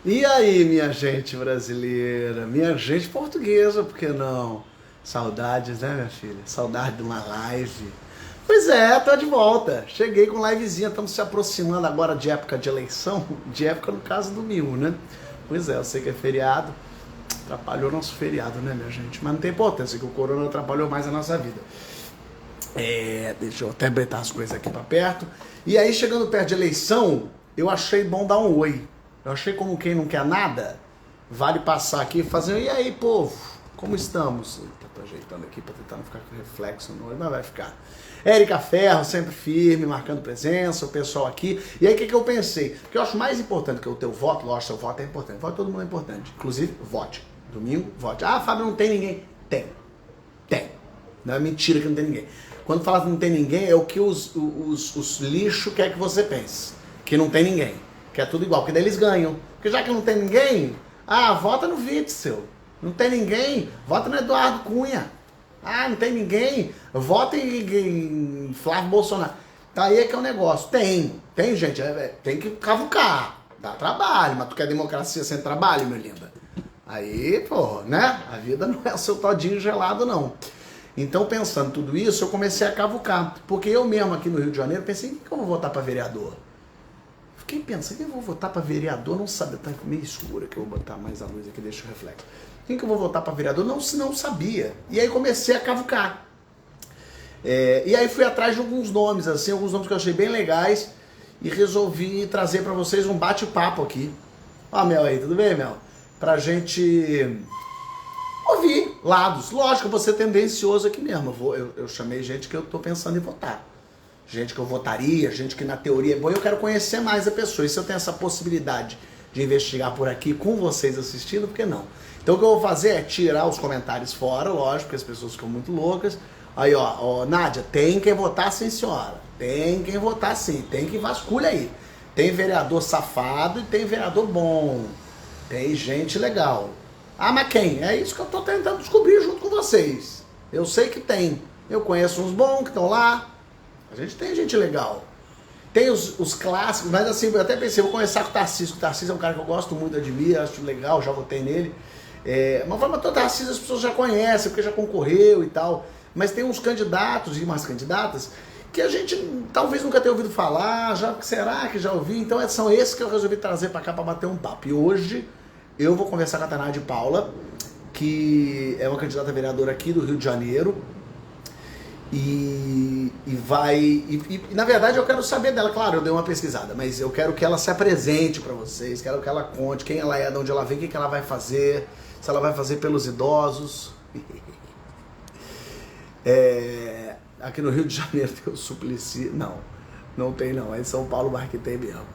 E aí, minha gente brasileira, minha gente portuguesa, por que não? Saudades, né, minha filha? Saudade de uma live. Pois é, tô de volta. Cheguei com livezinha, estamos se aproximando agora de época de eleição, de época no caso do Mil, né? Pois é, eu sei que é feriado, atrapalhou nosso feriado, né, minha gente? Mas não tem importância, que o corona atrapalhou mais a nossa vida. Deixa eu até botar as coisas aqui pra perto. E aí, chegando perto de eleição, eu achei bom dar um oi. Eu achei como quem não quer nada, vale passar aqui e fazer, e aí, povo, como estamos? Tô ajeitando aqui pra tentar não ficar com reflexo no olho, mas vai ficar. Érica Ferro, sempre firme, marcando presença, o pessoal aqui. E aí, o que eu pensei? Porque eu acho mais importante que o teu voto, lógico, seu voto é importante. Voto todo mundo é importante. Inclusive, vote. Domingo, vote. Ah, Fábio, não tem ninguém. Tem. Não é mentira que não tem ninguém. Quando fala que não tem ninguém, é o que os lixos quer que você pense. Que não tem ninguém. Que é tudo igual. Porque daí eles ganham. Porque já que não tem ninguém, vota no Witzel. Não tem ninguém, vota no Eduardo Cunha. Não tem ninguém, vota em Flávio Bolsonaro. Tá aí é que é o negócio. Tem gente, tem que cavucar. Dá trabalho, mas tu quer democracia sem trabalho, meu linda? Aí, pô, né? A vida não é o seu todinho gelado, não. Então, pensando tudo isso, eu comecei a cavucar. Porque eu mesmo aqui no Rio de Janeiro pensei, quem que eu vou votar pra vereador? Fiquei pensando, quem eu vou votar pra vereador? Não sabe, tá meio escuro aqui, eu vou botar mais a luz aqui, deixa o reflexo. Quem que eu vou votar pra vereador? Não sabia. E aí comecei a cavucar. E aí fui atrás de alguns nomes, assim, alguns nomes que eu achei bem legais e resolvi trazer pra vocês um bate-papo aqui. Ó, Mel aí, tudo bem, Mel? Pra gente ouvir lados. Lógico, eu vou ser tendencioso aqui mesmo. Eu chamei gente que eu tô pensando em votar. Gente que eu votaria, gente que na teoria é boa. Eu quero conhecer mais a pessoa. E se eu tenho essa possibilidade de investigar por aqui com vocês assistindo, por que não? Então o que eu vou fazer é tirar os comentários fora, lógico, porque as pessoas ficam muito loucas. Aí, ó, Nádia, tem quem votar sim, senhora. Tem quem votar sim. Tem que vasculha aí. Tem vereador safado e tem vereador bom. Tem gente legal. Mas quem? É isso que eu tô tentando descobrir junto com vocês. Eu sei que tem. Eu conheço uns bons que estão lá. A gente tem gente legal. Tem os clássicos, mas assim, eu até pensei, vou começar com o Tarcísio. O Tarcísio é um cara que eu gosto muito, admiro, acho legal, já votei nele. Mas o Tarcísio as pessoas já conhecem, porque já concorreu e tal. Mas tem uns candidatos e umas candidatas que a gente talvez nunca tenha ouvido falar, será que já ouvi? Então são esses que eu resolvi trazer pra cá pra bater um papo. E hoje eu vou conversar com a Tainá de Paula, que é uma candidata a vereadora aqui do Rio de Janeiro. E na verdade eu quero saber dela, claro, eu dei uma pesquisada, mas eu quero que ela se apresente pra vocês, quero que ela conte quem ela é, de onde ela vem, o que ela vai fazer, se ela vai fazer pelos idosos. Aqui no Rio de Janeiro tem o Suplicy, não tem não, é em São Paulo mas que tem mesmo.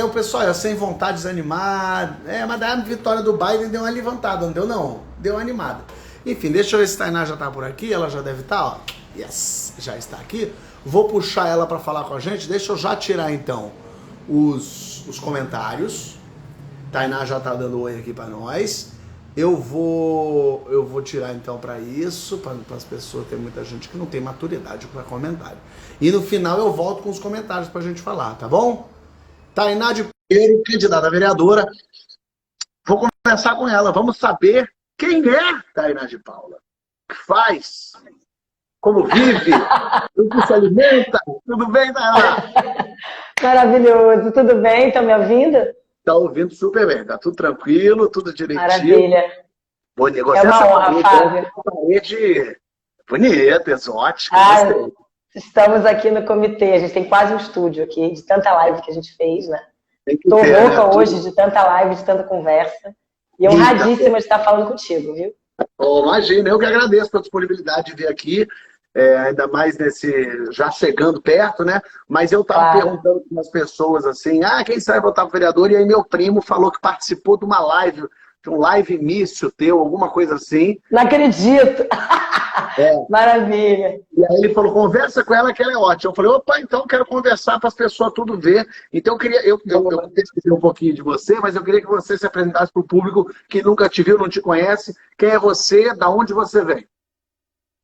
O pessoal é sem vontade, desanimado, mas a vitória do Biden deu uma levantada, não deu não? Deu uma animada. Enfim, deixa eu ver se a Tainá já tá por aqui, ela já deve estar, ó. Yes, já está aqui. Vou puxar ela para falar com a gente, deixa eu já tirar então os comentários. Tainá já tá dando oi aqui para nós. Eu vou tirar então para isso, para as pessoas, tem muita gente que não tem maturidade para comentário. E no final eu volto com os comentários pra gente falar, tá bom? Tainá de Pinheiro, candidata a vereadora. Vou conversar com ela, vamos saber quem é Tainá de Paula? O que faz? Como vive? O que se alimenta? Tudo bem, Tainá? Maravilhoso, tudo bem? Estão me ouvindo? Tá ouvindo super bem, tá tudo tranquilo, tudo direitinho. Maravilha. Bom negócio. É uma honra, Fábio. Parede bonita, exótica. Estamos aqui no comitê, a gente tem quase um estúdio aqui, de tanta live que a gente fez, né? Tô ter, louca hoje de tanta live, de tanta conversa. E honradíssima de estar falando contigo, viu? Imagina, eu que agradeço pela disponibilidade de vir aqui, ainda mais já chegando perto, né? Mas eu estava perguntando para as pessoas assim, quem sai votar para vereador? E aí meu primo falou que participou de uma live, de um live mício teu, alguma coisa assim. Não acredito! Maravilha! E aí ele falou, conversa com ela que ela é ótima. Eu falei, opa, então quero conversar para as pessoas tudo ver. Então eu pesquisei um pouquinho de você, mas eu queria que você se apresentasse para o público que nunca te viu, não te conhece. Quem é você, da onde você vem?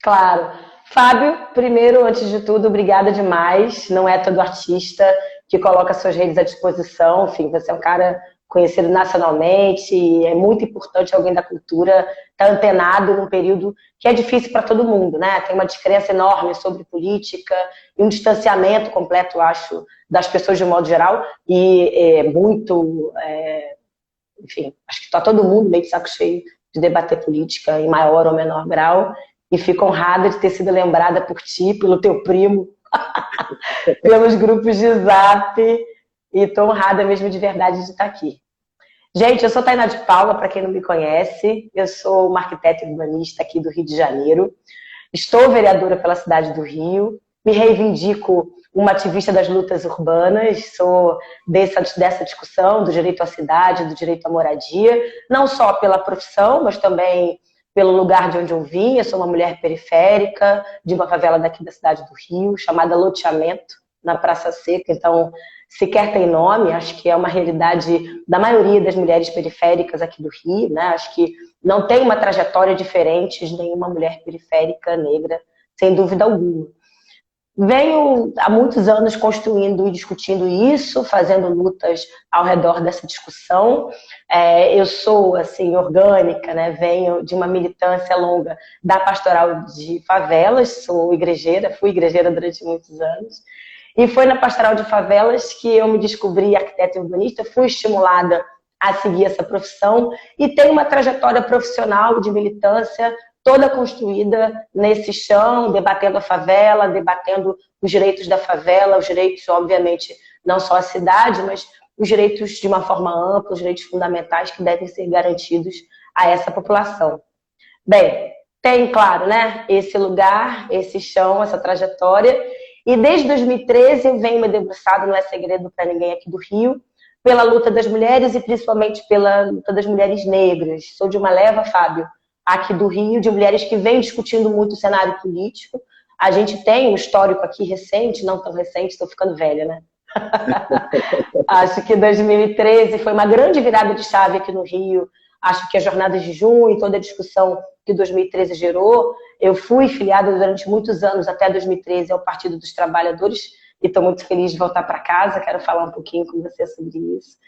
Claro. Fábio, primeiro, antes de tudo, obrigada demais. Não é todo artista que coloca suas redes à disposição. Enfim, você é um cara conhecido nacionalmente, e é muito importante alguém da cultura estar antenado num período que é difícil para todo mundo, né? Tem uma diferença enorme sobre política e um distanciamento completo, acho, das pessoas de um modo geral, e enfim, acho que está todo mundo meio de saco cheio de debater política em maior ou menor grau, e fico honrada de ter sido lembrada por ti, pelo teu primo, pelos grupos de Zap, e estou honrada mesmo de verdade de estar aqui. Gente, eu sou Tainá de Paula, para quem não me conhece, eu sou uma arquiteta urbanista aqui do Rio de Janeiro, estou vereadora pela cidade do Rio, me reivindico uma ativista das lutas urbanas, sou dessa discussão do direito à cidade, do direito à moradia, não só pela profissão, mas também pelo lugar de onde eu vim. Eu sou uma mulher periférica, de uma favela daqui da cidade do Rio, chamada Loteamento, na Praça Seca. Então, sequer tem nome, acho que é uma realidade da maioria das mulheres periféricas aqui do Rio, né? Acho que não tem uma trajetória diferente de nenhuma mulher periférica negra, sem dúvida alguma. Venho há muitos anos construindo e discutindo isso, fazendo lutas ao redor dessa discussão. Eu sou, assim, orgânica, né? Venho de uma militância longa da pastoral de favelas, sou igrejeira, fui igrejeira durante muitos anos. E foi na pastoral de favelas que eu me descobri arquiteta urbanista, fui estimulada a seguir essa profissão e tenho uma trajetória profissional de militância toda construída nesse chão, debatendo a favela, debatendo os direitos da favela, os direitos, obviamente, não só a cidade, mas os direitos de uma forma ampla, os direitos fundamentais que devem ser garantidos a essa população. Bem, tem, claro, né, esse lugar, esse chão, essa trajetória, e desde 2013 eu venho me debruçado, não é segredo para ninguém aqui do Rio, pela luta das mulheres e principalmente pela luta das mulheres negras. Sou de uma leva, Fábio, aqui do Rio, de mulheres que vêm discutindo muito o cenário político. A gente tem um histórico aqui recente, não tão recente, estou ficando velha, né? Acho que 2013 foi uma grande virada de chave aqui no Rio. Acho que as jornadas de junho, toda a discussão que 2013 gerou. Eu fui filiada durante muitos anos, até 2013, ao Partido dos Trabalhadores, e estou muito feliz de voltar para casa, quero falar um pouquinho com você sobre isso.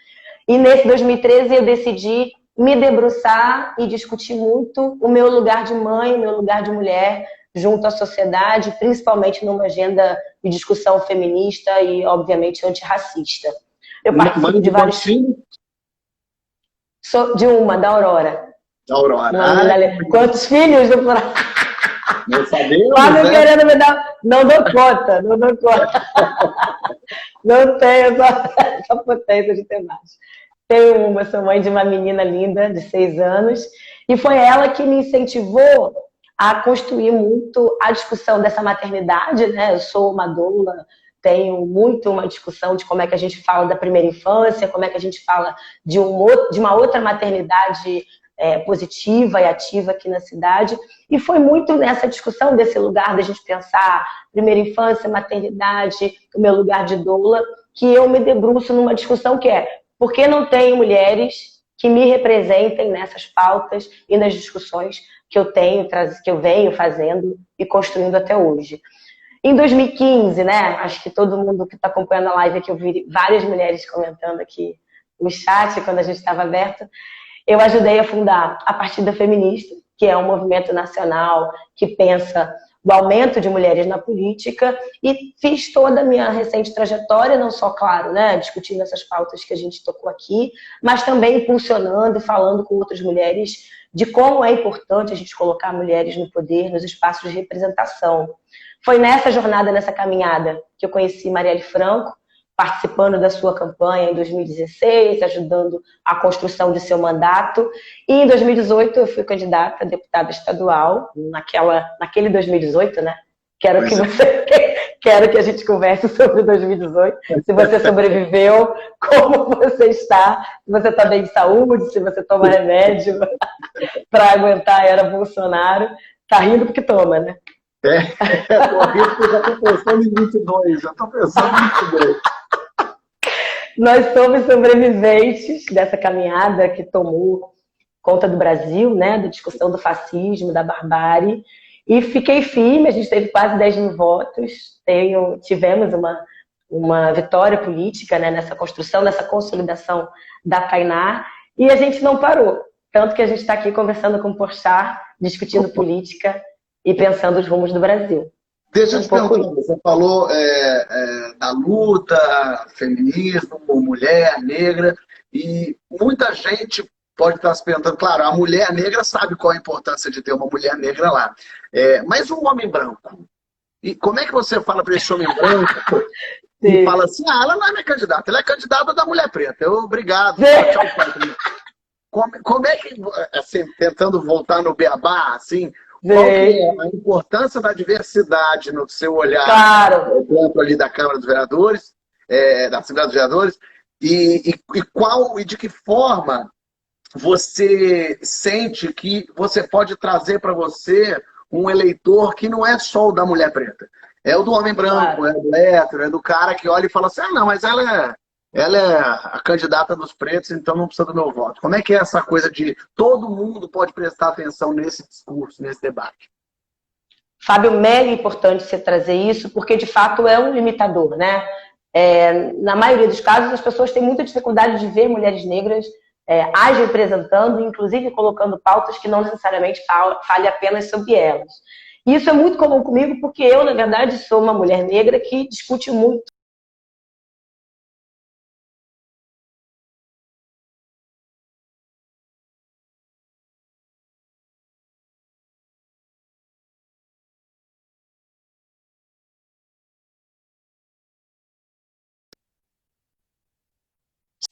E nesse 2013 eu decidi me debruçar e discutir muito o meu lugar de mãe, o meu lugar de mulher junto à sociedade, principalmente numa agenda de discussão feminista e, obviamente, antirracista. Eu participo de vários filhos. Sou de uma, da Aurora. Da Aurora. Quantos filhos? Não sabemos, Quase querendo me dar... Não dou conta, não dou conta. Não tenho essa potência de ter mais. Tenho uma, sou mãe de uma menina linda, de 6 anos, e foi ela que me incentivou a construir muito a discussão dessa maternidade, né? Eu sou uma doula, tenho muito uma discussão de como é que a gente fala da primeira infância, como é que a gente fala de uma outra maternidade positiva e ativa aqui na cidade, e foi muito nessa discussão desse lugar da gente pensar primeira infância, maternidade, o meu lugar de doula, que eu me debruço numa discussão que é: por que não tem mulheres que me representem nessas pautas e nas discussões que eu venho fazendo e construindo até hoje? Em 2015, né, acho que todo mundo que está acompanhando a live aqui, eu vi várias mulheres comentando aqui no chat, quando a gente estava aberto, eu ajudei a fundar a Partida Feminista, que é um movimento nacional que pensa o aumento de mulheres na política, e fiz toda a minha recente trajetória, não só, claro, né, discutindo essas pautas que a gente tocou aqui, mas também impulsionando e falando com outras mulheres de como é importante a gente colocar mulheres no poder, nos espaços de representação. Foi nessa jornada, nessa caminhada, que eu conheci Marielle Franco, participando da sua campanha em 2016, ajudando a construção de seu mandato. E em 2018 eu fui candidata a deputada estadual, naquele 2018, né? Quero que a gente converse sobre 2018, se você sobreviveu, como você está, se você está bem de saúde, se você toma remédio para aguentar a era Bolsonaro. Tá rindo porque toma, né? Tô rindo porque já estou pensando em 22, Nós somos sobreviventes dessa caminhada que tomou conta do Brasil, né, da discussão do fascismo, da barbárie, e fiquei firme. A gente teve quase 10 mil votos, tivemos uma uma vitória política, né, nessa construção, nessa consolidação da Tainá, e a gente não parou. Tanto que a gente está aqui conversando com o Porchat, discutindo política e pensando os rumos do Brasil. Deixa eu te perguntar, você falou da luta, feminismo, mulher negra, e muita gente pode estar se perguntando, claro, a mulher negra sabe qual a importância de ter uma mulher negra lá, mas um homem branco, e como é que você fala para esse homem branco e fala assim, ela não é minha candidata, ela é candidata da mulher preta, obrigado, tchau. Como é que, assim, tentando voltar no beabá, assim, qual que é a importância da diversidade no seu olhar, claro, dentro ali da Câmara dos Vereadores, da Assembleia dos Vereadores, e de que forma você sente que você pode trazer para você um eleitor que não é só o da mulher preta, é o do homem branco, claro, é do hétero, é do cara que olha e fala assim, não, mas ela é a candidata dos pretos, então não precisa do meu voto. Como é que é essa coisa de todo mundo pode prestar atenção nesse discurso, nesse debate? Fábio, mega importante você trazer isso, porque de fato é um limitador, né? Na maioria dos casos, as pessoas têm muita dificuldade de ver mulheres negras as representando, inclusive colocando pautas que não necessariamente fale apenas sobre elas. E isso é muito comum comigo, porque eu, na verdade, sou uma mulher negra que discute muito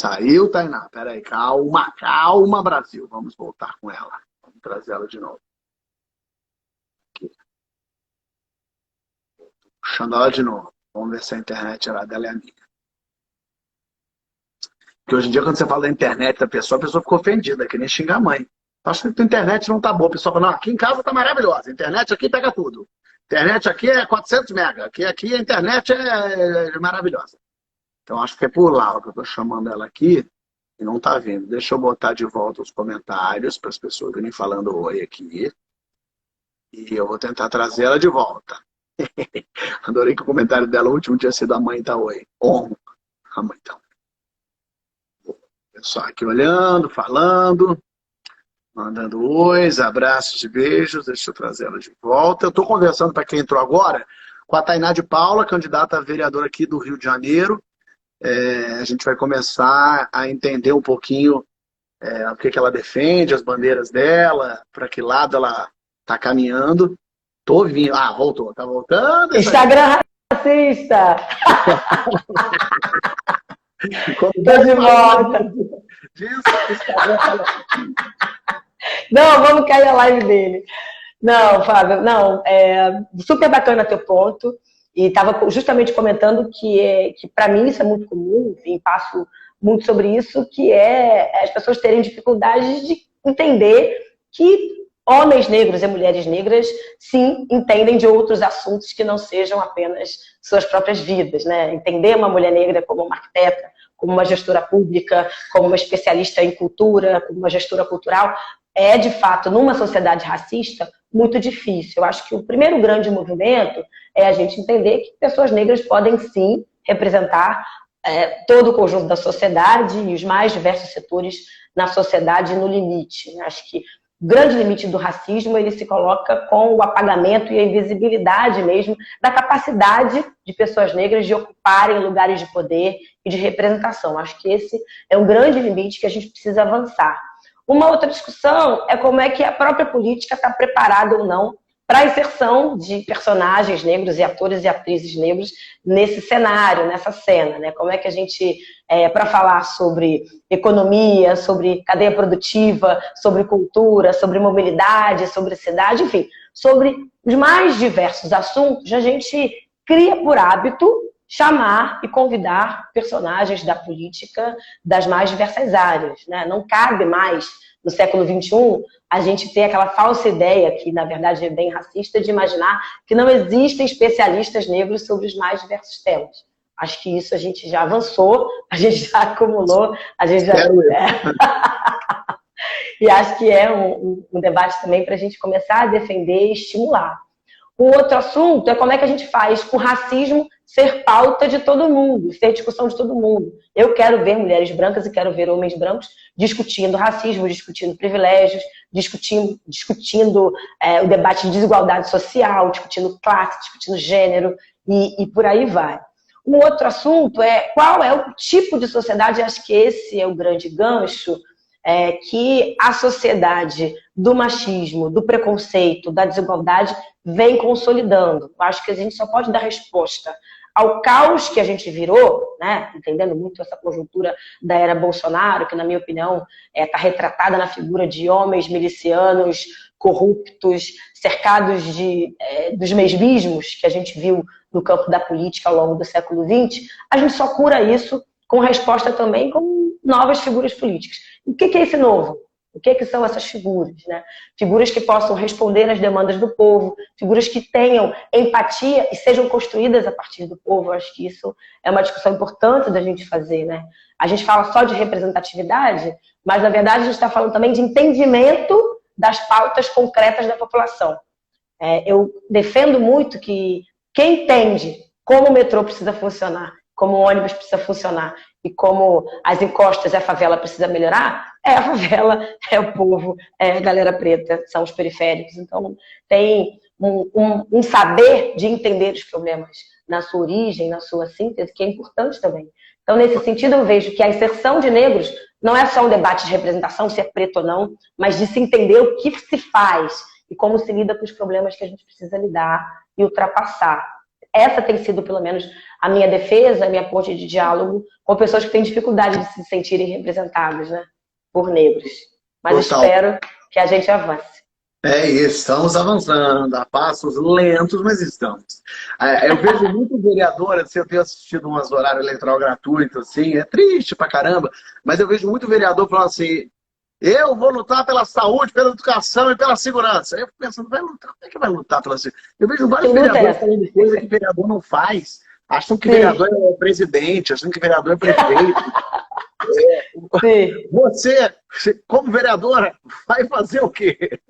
Saiu, Tainá. Peraí, calma, Brasil. Vamos voltar com ela. Vamos trazer ela de novo. Aqui. Puxando ela de novo. Vamos ver se a internet dela é amiga. Porque hoje em dia, quando você fala da internet da pessoa, a pessoa ficou ofendida, que nem xingar a mãe. Acho que a tua internet não tá boa. A pessoa fala, não, aqui em casa tá maravilhosa. A internet aqui pega tudo. A internet aqui é 400 mega. Aqui a internet é maravilhosa. Então, acho que é por lá que eu tô chamando ela aqui. E não tá vindo. Deixa eu botar de volta os comentários para as pessoas virem falando oi aqui. E eu vou tentar trazer ela de volta. Adorei que o comentário dela, o último tinha sido a mãe tá oi. A mãe tá oi. Pessoal aqui olhando, falando, mandando ois, abraços e beijos. Deixa eu trazer ela de volta. Eu estou conversando, para quem entrou agora, com a Tainá de Paula, candidata a vereadora aqui do Rio de Janeiro. A gente vai começar a entender um pouquinho o que ela defende, as bandeiras dela, para que lado ela está caminhando. Tô ouvindo. Voltou. Tá voltando. Instagram racista! Tô de volta. Não, vamos cair a live dele. Não, Fábio, não. Super bacana teu ponto. E estava justamente comentando que para mim isso é muito comum, enfim, passo muito sobre isso, que as pessoas terem dificuldade de entender que homens negros e mulheres negras, sim, entendem de outros assuntos que não sejam apenas suas próprias vidas, né? Entender uma mulher negra como uma arquiteta, como uma gestora pública, como uma especialista em cultura, como uma gestora cultural, é, de fato, numa sociedade racista, muito difícil. Eu acho que o primeiro grande movimento é a gente entender que pessoas negras podem, sim, representar todo o conjunto da sociedade e os mais diversos setores na sociedade no limite. Acho que o grande limite do racismo, ele se coloca com o apagamento e a invisibilidade mesmo da capacidade de pessoas negras de ocuparem lugares de poder e de representação. Acho que esse é um grande limite que a gente precisa avançar. Uma outra discussão é como é que a própria política está preparada ou não para a inserção de personagens negros e atores e atrizes negros nesse cenário, nessa cena, né? Como é que a gente, para falar sobre economia, sobre cadeia produtiva, sobre cultura, sobre mobilidade, sobre cidade, enfim, sobre os mais diversos assuntos, a gente cria por hábito chamar e convidar personagens da política das mais diversas áreas, né? Não cabe mais, no século XXI, a gente ter aquela falsa ideia, que na verdade é bem racista, de imaginar que não existem especialistas negros sobre os mais diversos temas. Acho que isso a gente já avançou, a gente já acumulou, a gente já... E acho que é um debate também para a gente começar a defender e estimular. O outro assunto é como é que a gente faz o racismo ser pauta de todo mundo, ser discussão de todo mundo. Eu quero ver mulheres brancas e quero ver homens brancos discutindo racismo, discutindo privilégios, discutindo o debate de desigualdade social, discutindo classe, discutindo gênero e por aí vai. Um outro assunto é qual é o tipo de sociedade, acho que esse é o grande gancho, que a sociedade do machismo, do preconceito, da desigualdade vem consolidando. Eu acho que a gente só pode dar resposta ao caos que a gente virou, né? Entendendo muito essa conjuntura da era Bolsonaro, que, na minha opinião, está retratada na figura de homens milicianos corruptos, cercados dos mesmismos que a gente viu no campo da política ao longo do século XX. A gente só cura isso com resposta também com novas figuras políticas. O que é esse novo? O que são essas figuras, né? Figuras que possam responder às demandas do povo, figuras que tenham empatia e sejam construídas a partir do povo. Eu acho que isso é uma discussão importante da gente fazer, né? A gente fala só de representatividade, mas, na verdade, a gente está falando também de entendimento das pautas concretas da população. Eu defendo muito que quem entende como o metrô precisa funcionar, como o ônibus precisa funcionar e como as encostas e a favela precisa melhorar, é a favela, é o povo, é a galera preta, são os periféricos. Então, tem um saber de entender os problemas na sua origem, na sua síntese, que é importante também. Então, nesse sentido, eu vejo que a inserção de negros não é só um debate de representação, se é preto ou não, mas de se entender o que se faz e como se lida com os problemas que a gente precisa lidar e ultrapassar. Essa tem sido, pelo menos, a minha defesa, a minha ponte de diálogo com pessoas que têm dificuldade de se sentirem representadas, né, por negros. Mas Total. espero que a gente avance. É isso, estamos avançando, a passos lentos, mas estamos. Eu vejo muito vereador, assim, eu tenho assistido umas horários eleitoral gratuitos, assim, é triste pra caramba, mas eu vejo muito vereador falando assim, eu vou lutar pela saúde, pela educação e pela segurança. Aí eu fico pensando, vai lutar, como é que vai lutar pela segurança? Eu vejo vários vereadores falando coisa que vereador não faz, acham que vereador é presidente, acham que vereador é prefeito. Você, como vereadora, vai fazer o quê?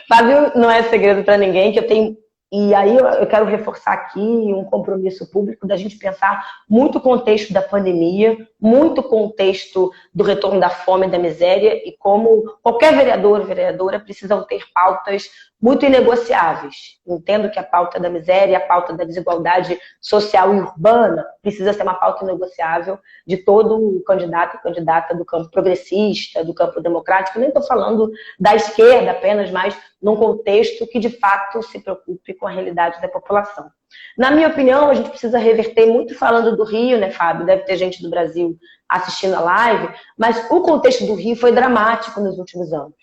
Fábio, não é segredo para ninguém que eu tenho. E aí eu quero reforçar aqui um compromisso público da gente pensar muito o contexto da pandemia, muito o contexto do retorno da fome e da miséria e como qualquer vereador ou vereadora precisam ter pautas muito inegociáveis. Entendo que a pauta da miséria, a pauta da desigualdade social e urbana precisa ser uma pauta inegociável de todo candidato e candidata do campo progressista, do campo democrático. Nem estou falando da esquerda apenas, mas num contexto que de fato se preocupe com a realidade da população. Na minha opinião, a gente precisa reverter, muito falando do Rio, né, Fábio? Deve ter gente do Brasil assistindo a live, mas o contexto do Rio foi dramático nos últimos anos.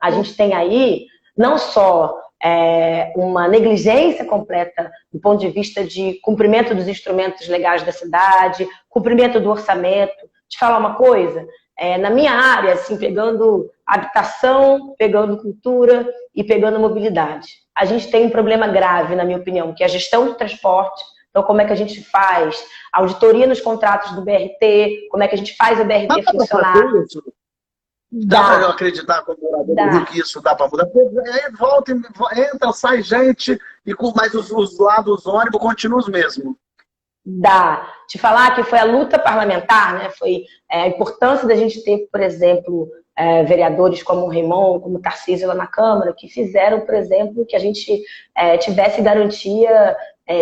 A gente tem aí não só uma negligência completa do ponto de vista de cumprimento dos instrumentos legais da cidade, cumprimento do orçamento. Te falar uma coisa, na minha área, assim, pegando habitação, pegando cultura e pegando mobilidade, a gente tem um problema grave, na minha opinião, que é a gestão do transporte. Então, como é que a gente faz auditoria nos contratos do BRT, como é que a gente faz o BRT funcionar. Dá para eu acreditar como morador do Rio que isso dá para mudar? Aí volta, entra, sai gente, mas os lados ônibus continuam os mesmos. Dá. Te falar que foi a luta parlamentar, né? Foi a importância da gente ter, por exemplo, vereadores como o Raimon, como o Tarcísio lá na Câmara, que fizeram, por exemplo, que a gente tivesse garantia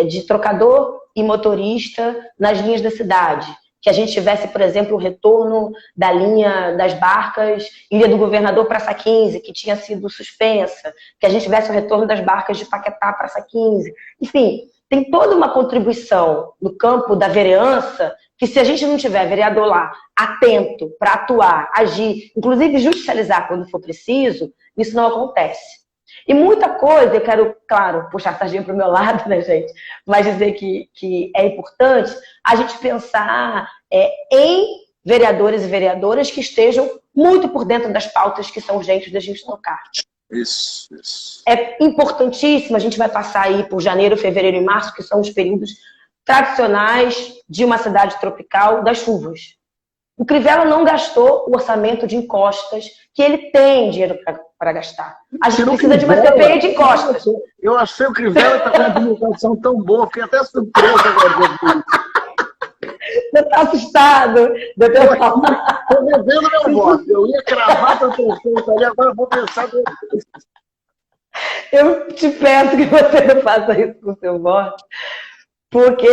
de trocador e motorista nas linhas da cidade. Que a gente tivesse, por exemplo, o retorno da linha das barcas Ilha do Governador Praça 15, que tinha sido suspensa, que a gente tivesse o retorno das barcas de Paquetá Praça 15. Enfim, tem toda uma contribuição no campo da vereança que, se a gente não tiver vereador lá atento para atuar, agir, inclusive judicializar quando for preciso, isso não acontece. E muita coisa, eu quero, claro, puxar a sardinha para o meu lado, né, gente? Mas dizer que é importante a gente pensar em vereadores e vereadoras que estejam muito por dentro das pautas que são urgentes da gente tocar. Isso. É importantíssimo, a gente vai passar aí por janeiro, fevereiro e março, que são os períodos tradicionais de uma cidade tropical das chuvas. O Crivella não gastou o orçamento de encostas, que ele tem dinheiro para para gastar. A gente precisa de uma CPI de encostas. Eu achei o Crivella tá com uma comunicação tão boa, fiquei até surpreso agora. Você está assustado? Estou revendo meu voto. Eu ia cravar para o prefeito ali, agora eu vou pensar. Eu te peço que você não faça isso com o seu voto, porque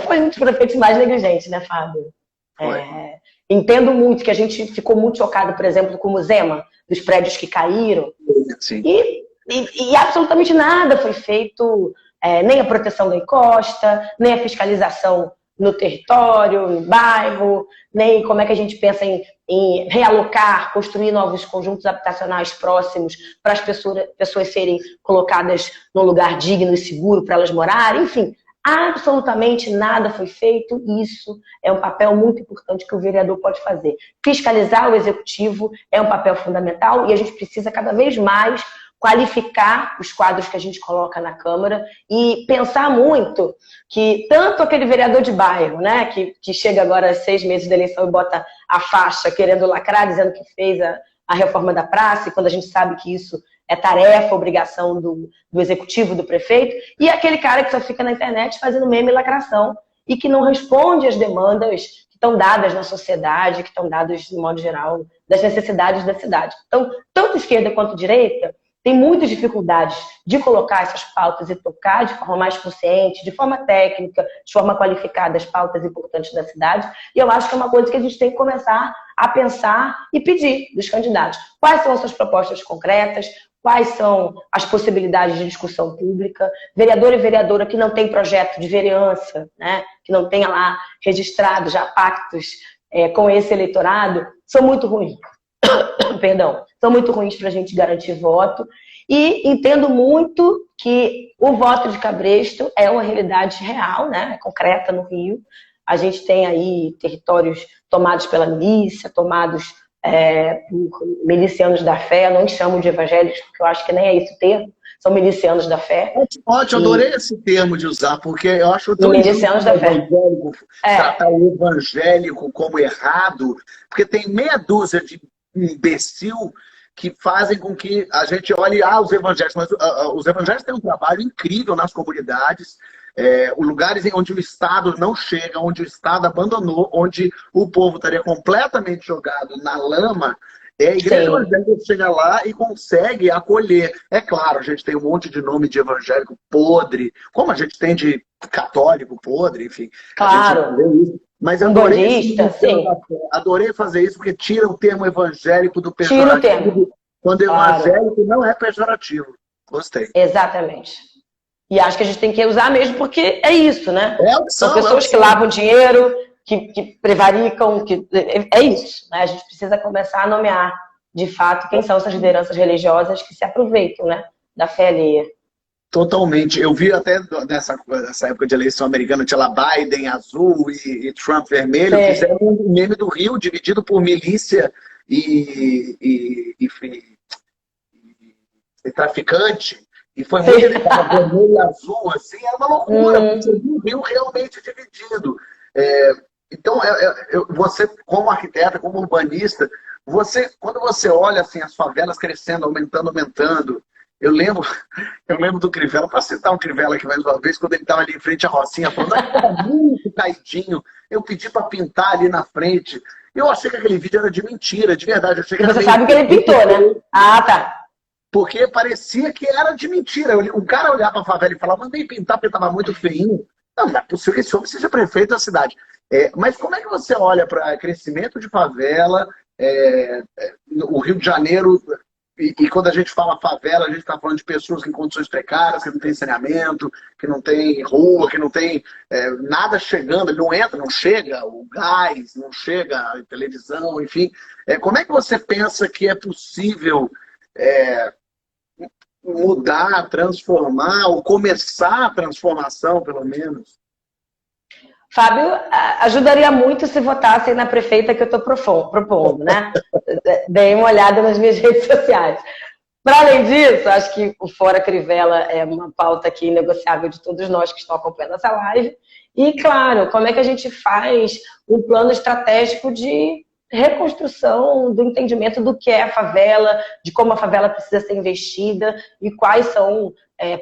foi um dos prefeitos mais negligentes, né, Fábio? Entendo muito que a gente ficou muito chocado, por exemplo, com o Zema, dos prédios que caíram. Sim. E absolutamente nada foi feito, nem a proteção da encosta, nem a fiscalização no território, no bairro, nem como é que a gente pensa em realocar, construir novos conjuntos habitacionais próximos para as pessoas serem colocadas num lugar digno e seguro para elas morarem, enfim. Absolutamente nada foi feito, e isso é um papel muito importante que o vereador pode fazer. Fiscalizar o executivo é um papel fundamental e a gente precisa cada vez mais qualificar os quadros que a gente coloca na Câmara e pensar muito que tanto aquele vereador de bairro, né, que chega agora a 6 meses da eleição e bota a faixa querendo lacrar, dizendo que fez a reforma da praça, e quando a gente sabe que isso é tarefa, obrigação do executivo, do prefeito, e aquele cara que só fica na internet fazendo meme e lacração e que não responde às demandas que estão dadas na sociedade, que estão dadas, de modo geral, das necessidades da cidade. Então, tanto esquerda quanto direita tem muitas dificuldades de colocar essas pautas e tocar de forma mais consciente, de forma técnica, de forma qualificada as pautas importantes da cidade. E eu acho que é uma coisa que a gente tem que começar a pensar e pedir dos candidatos. Quais são as suas propostas concretas? Quais são as possibilidades de discussão pública? Vereador e vereadora que não tem projeto de vereança, né, que não tenha lá registrado já pactos com esse eleitorado, são muito ruins. Perdão, são muito ruins para a gente garantir voto. E entendo muito que o voto de cabresto é uma realidade real, né, concreta no Rio. A gente tem aí territórios tomados pela milícia, tomados por milicianos da fé. Eu não chamo de evangélicos, porque eu acho que nem é esse o termo. São milicianos da fé. Ótimo, adorei esse termo de usar, porque eu acho tão milicianos da fé. Tratar o evangélico como errado, porque tem meia dúzia de imbecil que fazem com que a gente olhe os evangélicos, mas os evangélicos têm um trabalho incrível nas comunidades, lugares onde o Estado não chega, onde o Estado abandonou, onde o povo estaria completamente jogado na lama. A igreja evangélica chega lá e consegue acolher. É claro, a gente tem um monte de nome de evangélico podre, como a gente tem de católico podre, enfim. Claro. Mas adorei fazer isso, porque tira o termo evangélico do pejorativo. Tira o termo. Quando evangélico não é pejorativo. Gostei. Exatamente. E acho que a gente tem que usar mesmo, porque é isso, né? São pessoas que lavam dinheiro, que prevaricam, é isso, né? A gente precisa começar a nomear, de fato, quem são essas lideranças religiosas que se aproveitam, né, da fé alheia. Totalmente. Eu vi até nessa época de eleição americana, tinha lá Biden azul e Trump vermelho, fizeram um meme do Rio dividido por milícia e traficante. E foi muito legal, vermelho e azul, assim, era uma loucura. Você viu o Rio realmente dividido. Então, você, como arquiteta, como urbanista, quando você olha assim, as favelas crescendo, aumentando, eu lembro do Crivella, para citar o Crivella aqui mais uma vez, quando ele estava ali em frente à Rocinha, falando que estava muito caidinho, eu pedi para pintar ali na frente. Eu achei que aquele vídeo era de mentira, de verdade. Você sabe que ele pintou, né? Ah, tá. Porque parecia que era de mentira. O cara olhava para a favela e falava, mandei pintar porque estava muito feinho. Não é possível que esse homem seja prefeito da cidade. Mas como é que você olha para crescimento de favela, o Rio de Janeiro... E quando a gente fala favela, a gente está falando de pessoas em condições precárias, que não tem saneamento, que não tem rua, que não tem nada chegando, ele não entra, não chega o gás, não chega a televisão, enfim. Como é que você pensa que é possível mudar, transformar, ou começar a transformação, pelo menos? Fábio, ajudaria muito se votassem na prefeita que eu estou propondo, né? Dei uma olhada nas minhas redes sociais. Para além disso, acho que o Fora Crivella é uma pauta aqui inegociável de todos nós que estão acompanhando essa live. E, claro, como é que a gente faz um plano estratégico de reconstrução do entendimento do que é a favela, de como a favela precisa ser investida e quais são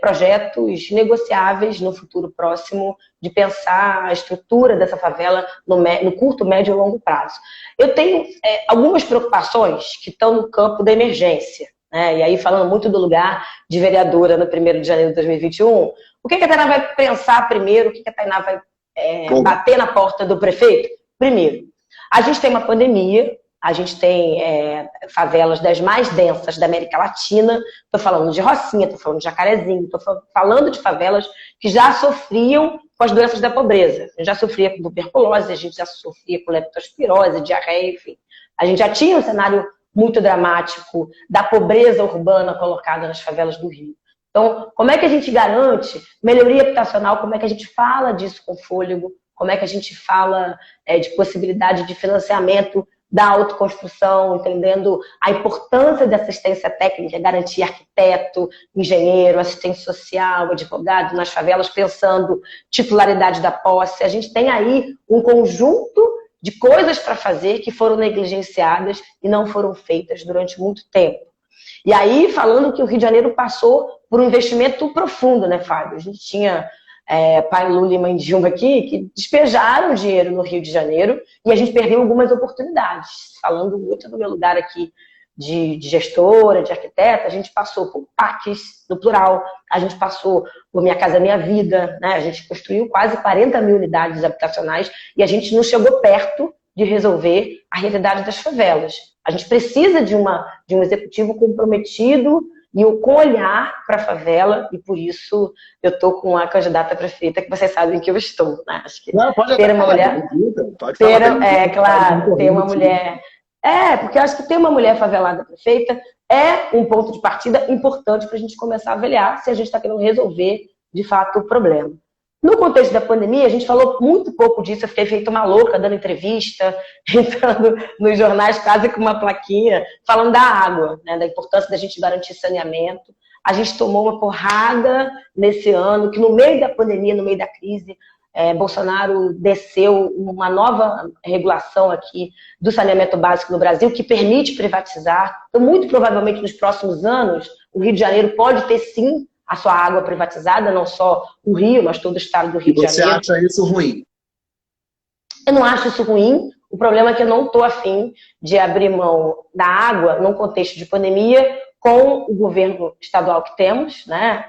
projetos negociáveis no futuro próximo de pensar a estrutura dessa favela no curto, médio e longo prazo. Eu tenho algumas preocupações que estão no campo da emergência, né? E aí falando muito do lugar de vereadora no 1º de janeiro de 2021, o que a Tainá vai pensar primeiro, o que a Tainá vai bater na porta do prefeito? Primeiro, a gente tem uma pandemia, a gente tem favelas das mais densas da América Latina, estou falando de Rocinha, estou falando de Jacarezinho, estou falando de favelas que já sofriam com as doenças da pobreza. A gente já sofria com tuberculose, a gente já sofria com leptospirose, diarreia, enfim. A gente já tinha um cenário muito dramático da pobreza urbana colocada nas favelas do Rio. Então, como é que a gente garante melhoria habitacional, como é que a gente fala disso com fôlego, como é que a gente fala de possibilidade de financiamento da autoconstrução, entendendo a importância da assistência técnica, garantir arquiteto, engenheiro, assistente social, advogado nas favelas, pensando titularidade da posse. A gente tem aí um conjunto de coisas para fazer que foram negligenciadas e não foram feitas durante muito tempo. E aí, falando que o Rio de Janeiro passou por um investimento profundo, né, Fábio? A gente tinha pai Lula e mãe Dilma aqui, que despejaram dinheiro no Rio de Janeiro e a gente perdeu algumas oportunidades. Falando muito do meu lugar aqui de gestora, de arquiteta, a gente passou por PACs, no plural, a gente passou por Minha Casa Minha Vida, né? A gente construiu quase 40 mil unidades habitacionais e a gente não chegou perto de resolver a realidade das favelas. A gente precisa de um executivo comprometido e com olhar para a favela, e por isso eu estou com a candidata a prefeita, que vocês sabem que eu estou, né? Acho que não, pode ter uma mulher. Ter uma mulher. Porque eu acho que ter uma mulher favelada prefeita é um ponto de partida importante para a gente começar a avaliar se a gente está querendo resolver, de fato, o problema. No contexto da pandemia, a gente falou muito pouco disso, eu fiquei feita uma louca dando entrevista, entrando nos jornais quase com uma plaquinha, falando da água, né, da importância da gente garantir saneamento. A gente tomou uma porrada nesse ano, que no meio da pandemia, no meio da crise, Bolsonaro desceu uma nova regulação aqui do saneamento básico no Brasil, que permite privatizar. Então, muito provavelmente, nos próximos anos, o Rio de Janeiro pode ter, sim, a sua água privatizada, não só o Rio, mas todo o estado do Rio de Janeiro. Você acha isso ruim? Eu não acho isso ruim. O problema é que eu não estou afim de abrir mão da água num contexto de pandemia com o governo estadual que temos, né?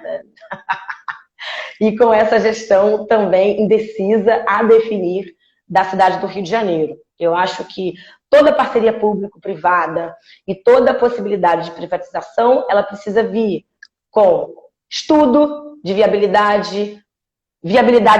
E com essa gestão também indecisa a definir da cidade do Rio de Janeiro. Eu acho que toda parceria público-privada e toda possibilidade de privatização, ela precisa vir com estudo de viabilidade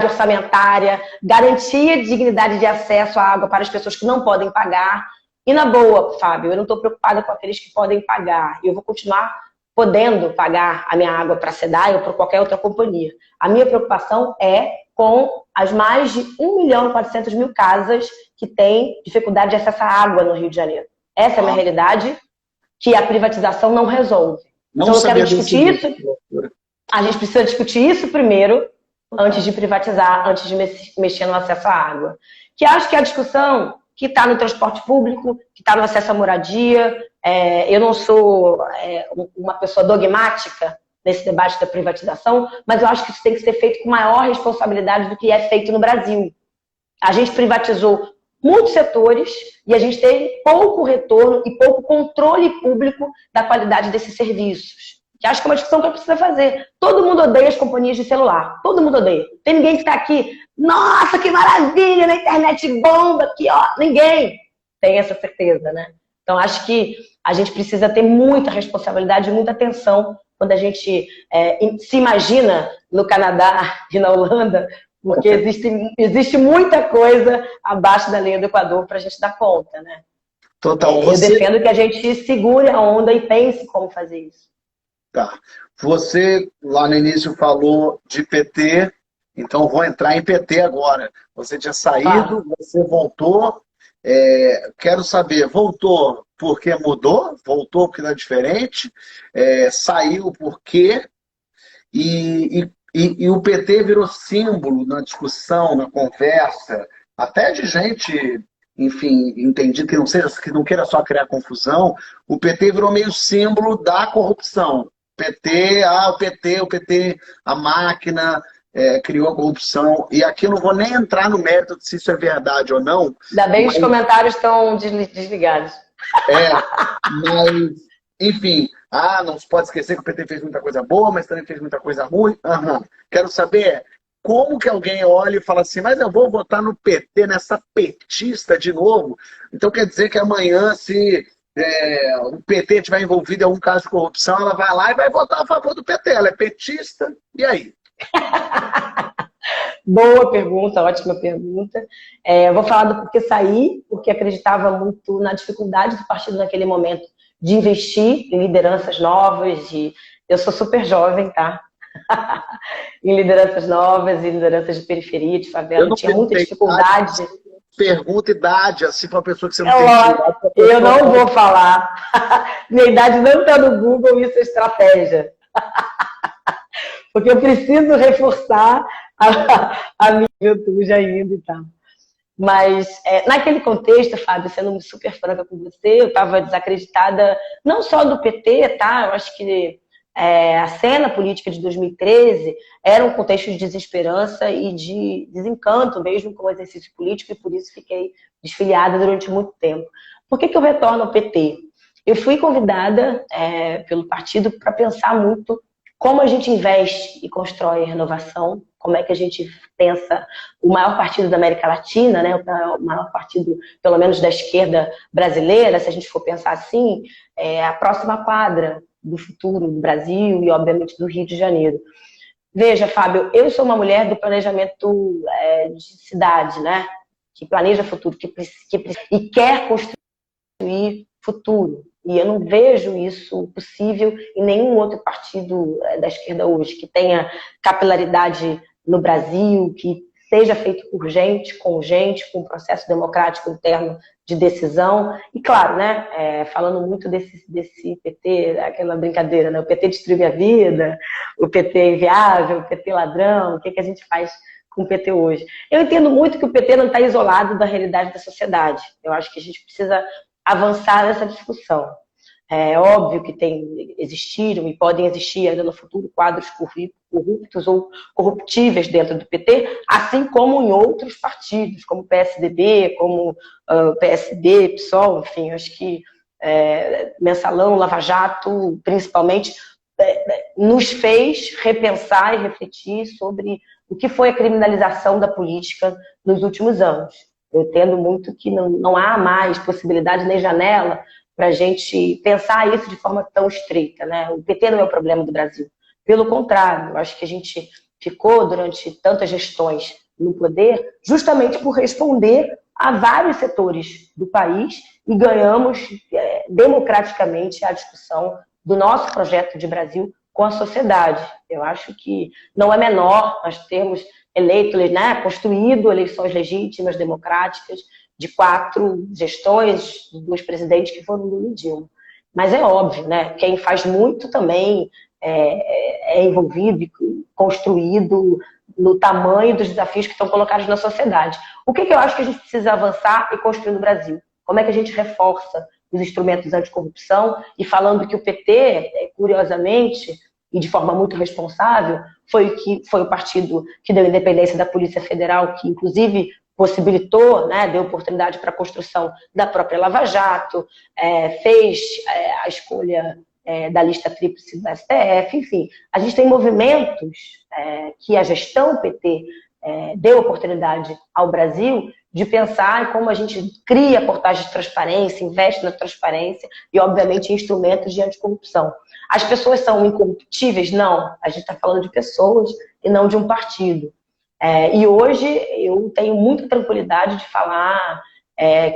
orçamentária, garantia de dignidade de acesso à água para as pessoas que não podem pagar. E na boa, Fábio, eu não estou preocupada com aqueles que podem pagar. Eu vou continuar podendo pagar a minha água para a SEDAI ou para qualquer outra companhia. A minha preocupação é com as mais de 1.400.000 casas que têm dificuldade de acesso à água no Rio de Janeiro. Essa é a minha realidade, que a privatização não resolve. Então eu quero discutir isso. A gente precisa discutir isso primeiro, antes de privatizar, antes de mexer no acesso à água. Que acho que é a discussão que está no transporte público, que está no acesso à moradia. Eu não sou uma pessoa dogmática nesse debate da privatização, mas eu acho que isso tem que ser feito com maior responsabilidade do que é feito no Brasil. A gente privatizou muitos setores e a gente teve pouco retorno e pouco controle público da qualidade desses serviços. Que acho que é uma discussão que precisa fazer. Todo mundo odeia as companhias de celular. Todo mundo odeia. Tem ninguém que está aqui, nossa, que maravilha, na internet bomba aqui, ó. Ninguém tem essa certeza, né? Então, acho que a gente precisa ter muita responsabilidade e muita atenção quando a gente se imagina no Canadá e na Holanda, porque existe muita coisa abaixo da linha do Equador para a gente dar conta, né? Total. Eu defendo que a gente segure a onda e pense como fazer isso. Tá. Você, lá no início, falou de PT, então vou entrar em PT agora. Você tinha saído, você voltou. Quero saber, voltou porque mudou? Voltou porque está diferente? Saiu por quê? E o PT virou símbolo na discussão, na conversa, até de gente enfim, entendido que não queira só criar confusão, o PT virou meio símbolo da corrupção. O PT, a máquina, criou a corrupção. E aqui eu não vou nem entrar no mérito de se isso é verdade ou não. Ainda bem que os comentários estão desligados. Mas, enfim, não se pode esquecer que o PT fez muita coisa boa, mas também fez muita coisa ruim. Quero saber como que alguém olha e fala assim, mas eu vou votar no PT, nessa petista de novo. Então quer dizer que amanhã, se o PT estiver envolvido em algum caso de corrupção, ela vai lá e vai votar a favor do PT. Ela é petista, e aí? Boa pergunta, ótima pergunta. Eu vou falar do porquê sair, porque acreditava muito na dificuldade do partido naquele momento de investir em lideranças novas. Eu sou super jovem, tá? Em lideranças novas, em lideranças de periferia, de favela. Tinha muita dificuldade. Pergunta idade, assim, para uma pessoa que você não tem idade. Eu não vou falar. Minha idade não está no Google, isso é estratégia. Porque eu preciso reforçar a minha juventude ainda e tal. Mas, naquele contexto, Fábio, sendo super franca com você, eu estava desacreditada, não só do PT, tá? Eu acho que a cena política de 2013 era um contexto de desesperança e de desencanto mesmo com o exercício político, e por isso fiquei desfiliada durante muito tempo. Por que eu retorno ao PT? Eu fui convidada pelo partido para pensar muito como a gente investe e constrói a renovação, como é que a gente pensa o maior partido da América Latina, né, o maior partido, pelo menos da esquerda brasileira, se a gente for pensar assim, a próxima quadra do futuro do Brasil e, obviamente, do Rio de Janeiro. Veja, Fábio, eu sou uma mulher do planejamento de cidade, né, que planeja futuro, e quer construir futuro. E eu não vejo isso possível em nenhum outro partido da esquerda hoje, que tenha capilaridade no Brasil, que seja feito por gente, com um processo democrático interno de decisão. E claro, né, falando muito desse PT, aquela brincadeira, né, o PT destruiu a vida, o PT é inviável, o PT ladrão, o que a gente faz com o PT hoje? Eu entendo muito que o PT não está isolado da realidade da sociedade. Eu acho que a gente precisa avançar nessa discussão. É óbvio que existiram e podem existir ainda no futuro quadros corruptos ou corruptíveis dentro do PT, assim como em outros partidos, como o PSDB, como o PSD, PSOL, enfim, acho que Mensalão, Lava Jato, principalmente, nos fez repensar e refletir sobre o que foi a criminalização da política nos últimos anos. Eu entendo muito que não há mais possibilidade nem janela para a gente pensar isso de forma tão estreita, né? O PT não é o problema do Brasil. Pelo contrário, eu acho que a gente ficou durante tantas gestões no poder justamente por responder a vários setores do país e ganhamos democraticamente a discussão do nosso projeto de Brasil com a sociedade. Eu acho que não é menor nós termos eleito, né, construído eleições legítimas, democráticas, de 4 gestões, 2 presidentes que foram Lula e Dilma. Mas é óbvio, né? Quem faz muito também é envolvido e construído no tamanho dos desafios que estão colocados na sociedade. O que eu acho que a gente precisa avançar e construir no Brasil? Como é que a gente reforça os instrumentos anticorrupção? E falando que o PT, curiosamente, e de forma muito responsável, foi o partido que deu independência da Polícia Federal, que inclusive possibilitou, né, deu oportunidade para a construção da própria Lava Jato, fez a escolha da lista tríplice do STF, enfim. A gente tem movimentos que a gestão PT deu oportunidade ao Brasil de pensar em como a gente cria portais de transparência, investe na transparência e, obviamente, instrumentos de anticorrupção. As pessoas são incorruptíveis? Não. A gente está falando de pessoas e não de um partido. E hoje eu tenho muita tranquilidade de falar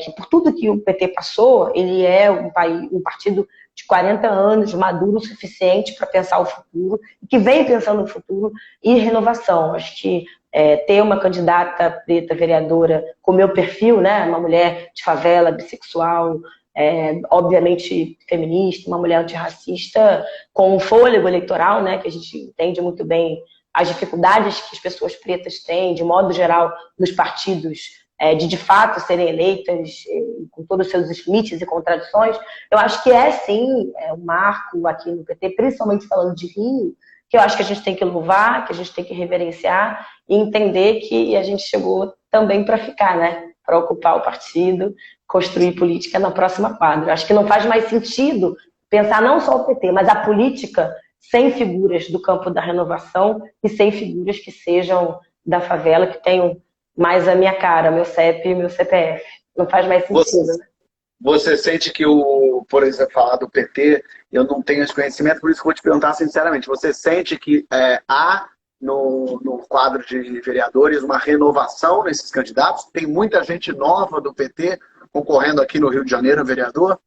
que por tudo que o PT passou, ele é um partido de 40 anos, maduro o suficiente para pensar o futuro, e que vem pensando no futuro e renovação. Acho que ter uma candidata preta vereadora com meu perfil, né, uma mulher de favela, bissexual, obviamente feminista, uma mulher antirracista, com um fôlego eleitoral, né, que a gente entende muito bem as dificuldades que as pessoas pretas têm, de modo geral, nos partidos de fato serem eleitas com todos os seus limites e contradições, eu acho que é sim um marco aqui no PT, principalmente falando de Rio, que eu acho que a gente tem que louvar, que a gente tem que reverenciar e entender que a gente chegou também para ficar, né? Para ocupar o partido, construir política na próxima quadra. Eu acho que não faz mais sentido pensar não só o PT, mas a política sem figuras do campo da renovação e sem figuras que sejam da favela, que tenham mais a minha cara, meu CEP e meu CPF. Não faz mais sentido, né? Você sente que, por exemplo, falar do PT, eu não tenho esse conhecimento, por isso que eu vou te perguntar sinceramente. Você sente que há no quadro de vereadores uma renovação nesses candidatos? Tem muita gente nova do PT concorrendo aqui no Rio de Janeiro, vereador?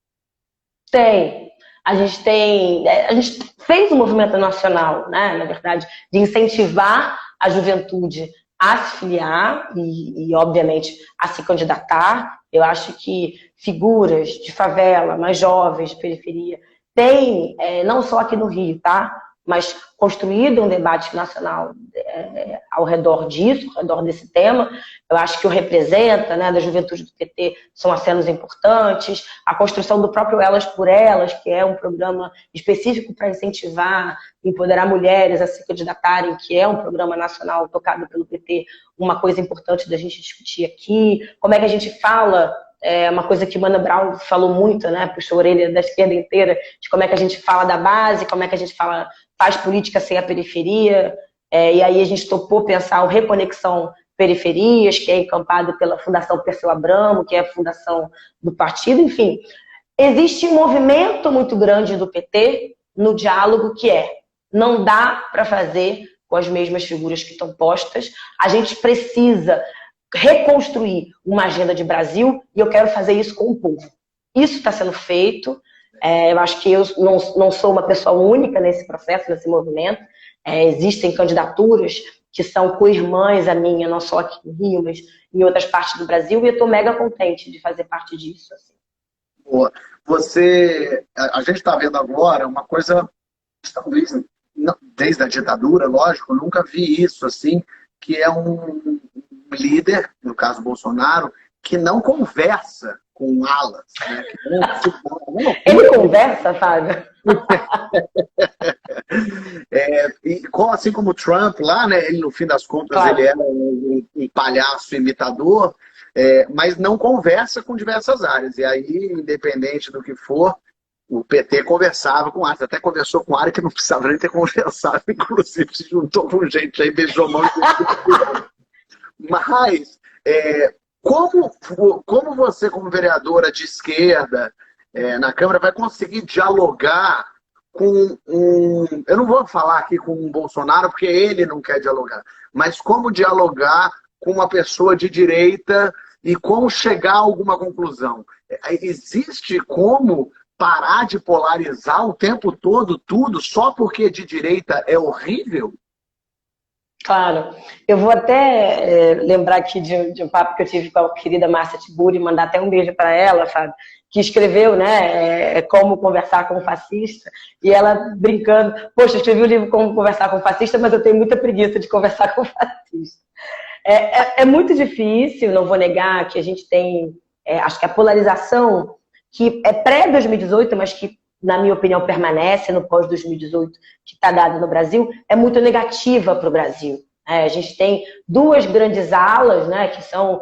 Tem. A gente fez um movimento nacional, né, na verdade, de incentivar a juventude a se filiar e, obviamente, a se candidatar. Eu acho que figuras de favela, mais jovens, de periferia, têm, não só aqui no Rio, tá? Mas construído um debate nacional ao redor disso, ao redor desse tema. Eu acho que o Representa, né, da juventude do PT, são acenos importantes. A construção do próprio Elas por Elas, que é um programa específico para incentivar, empoderar mulheres a se candidatarem, que é um programa nacional tocado pelo PT, uma coisa importante da gente discutir aqui. Como é que a gente fala... uma coisa que Mano Brown falou muito, né? Puxou a orelha da esquerda inteira, de como é que a gente fala da base, como é que a gente faz política sem a periferia. E aí a gente topou pensar o Reconexão Periferias, que é encampado pela Fundação Perseu Abramo, que é a fundação do partido. Enfim, existe um movimento muito grande do PT no diálogo que não dá para fazer com as mesmas figuras que estão postas. A gente precisa reconstruir uma agenda de Brasil e eu quero fazer isso com o povo. Isso está sendo feito. Eu acho que eu não sou uma pessoa única nesse processo, nesse movimento. Existem candidaturas que são co-irmãs a minha, não só aqui no Rio, mas em outras partes do Brasil, e eu estou mega contente de fazer parte disso. Assim. Boa. A gente está vendo agora uma coisa, talvez desde a ditadura, lógico, nunca vi isso assim, que é um líder, no caso Bolsonaro, que não conversa com alas. Né? Ele conversa, Fábio? Assim como o Trump lá, né? Ele no fim das contas claro. Ele era um palhaço imitador, mas não conversa com diversas áreas. E aí, independente do que for, o PT conversava com áreas, até conversou com área que não precisava nem ter conversado, inclusive se juntou com gente aí, beijou a mão. Mas, como você, como vereadora de esquerda na Câmara, vai conseguir dialogar com eu não vou falar aqui com um Bolsonaro, porque ele não quer dialogar, mas como dialogar com uma pessoa de direita e como chegar a alguma conclusão? Existe como parar de polarizar o tempo todo tudo só porque de direita é horrível? Claro. Eu vou até lembrar aqui de um papo que eu tive com a querida Márcia Tiburi, mandar até um beijo para ela, Fábio, que escreveu, né, Como Conversar com um Fascista, e ela brincando, poxa, eu escrevi o livro Como Conversar com um Fascista, mas eu tenho muita preguiça de conversar com um fascista. É muito difícil, não vou negar que a gente tem, acho que a polarização, que é pré-2018, mas que, na minha opinião, permanece no pós-2018, que está dado no Brasil, é muito negativa para o Brasil. A gente tem duas grandes alas, né, que são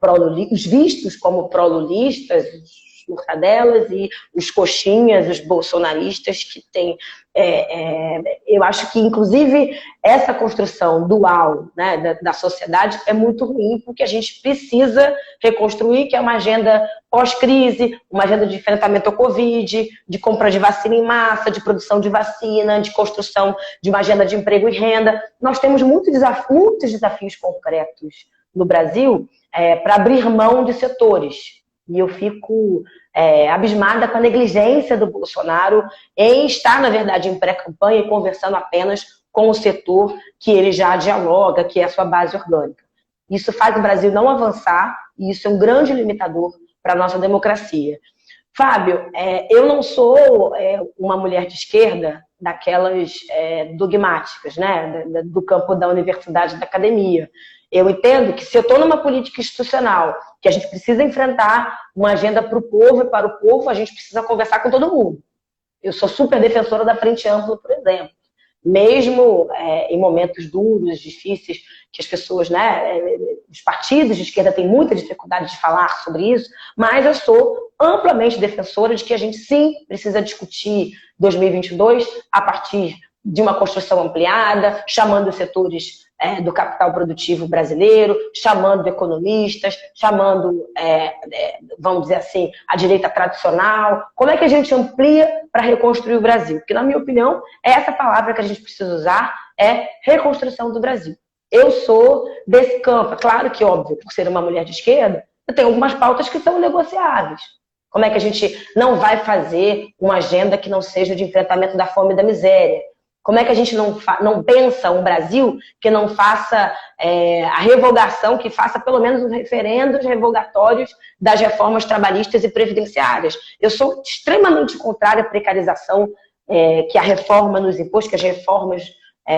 os vistos como pró-lulistas, os mortadelas, e os coxinhas, os bolsonaristas, que têm... eu acho que, inclusive, essa construção dual, né, da sociedade é muito ruim, porque a gente precisa reconstruir, que é uma agenda pós-crise, uma agenda de enfrentamento ao Covid, de compra de vacina em massa, de produção de vacina, de construção de uma agenda de emprego e renda. Nós temos muitos desafios concretos no Brasil para abrir mão de setores. E eu fico abismada com a negligência do Bolsonaro em estar, na verdade, em pré-campanha e conversando apenas com o setor que ele já dialoga, que é a sua base orgânica. Isso faz o Brasil não avançar e isso é um grande limitador para a nossa democracia. Fábio, eu não sou uma mulher de esquerda daquelas dogmáticas, né, do campo da universidade e da academia. Eu entendo que se eu estou numa política institucional, que a gente precisa enfrentar uma agenda para o povo e para o povo, a gente precisa conversar com todo mundo. Eu sou super defensora da Frente Ampla, por exemplo. Mesmo em momentos duros, difíceis, que as pessoas, né, os partidos de esquerda têm muita dificuldade de falar sobre isso, mas eu sou amplamente defensora de que a gente sim precisa discutir 2022 a partir de uma construção ampliada, chamando os setores do capital produtivo brasileiro, chamando economistas, chamando, vamos dizer assim, a direita tradicional. Como é que a gente amplia para reconstruir o Brasil? Porque, na minha opinião, essa palavra que a gente precisa usar é reconstrução do Brasil. Eu sou desse campo. É claro que, óbvio, por ser uma mulher de esquerda, eu tenho algumas pautas que são negociáveis. Como é que a gente não vai fazer uma agenda que não seja de enfrentamento da fome e da miséria? Como é que a gente não pensa um Brasil que não faça a revogação, que faça pelo menos os referendos revogatórios das reformas trabalhistas e previdenciárias? Eu sou extremamente contrária à precarização que a reforma nos impôs, que as reformas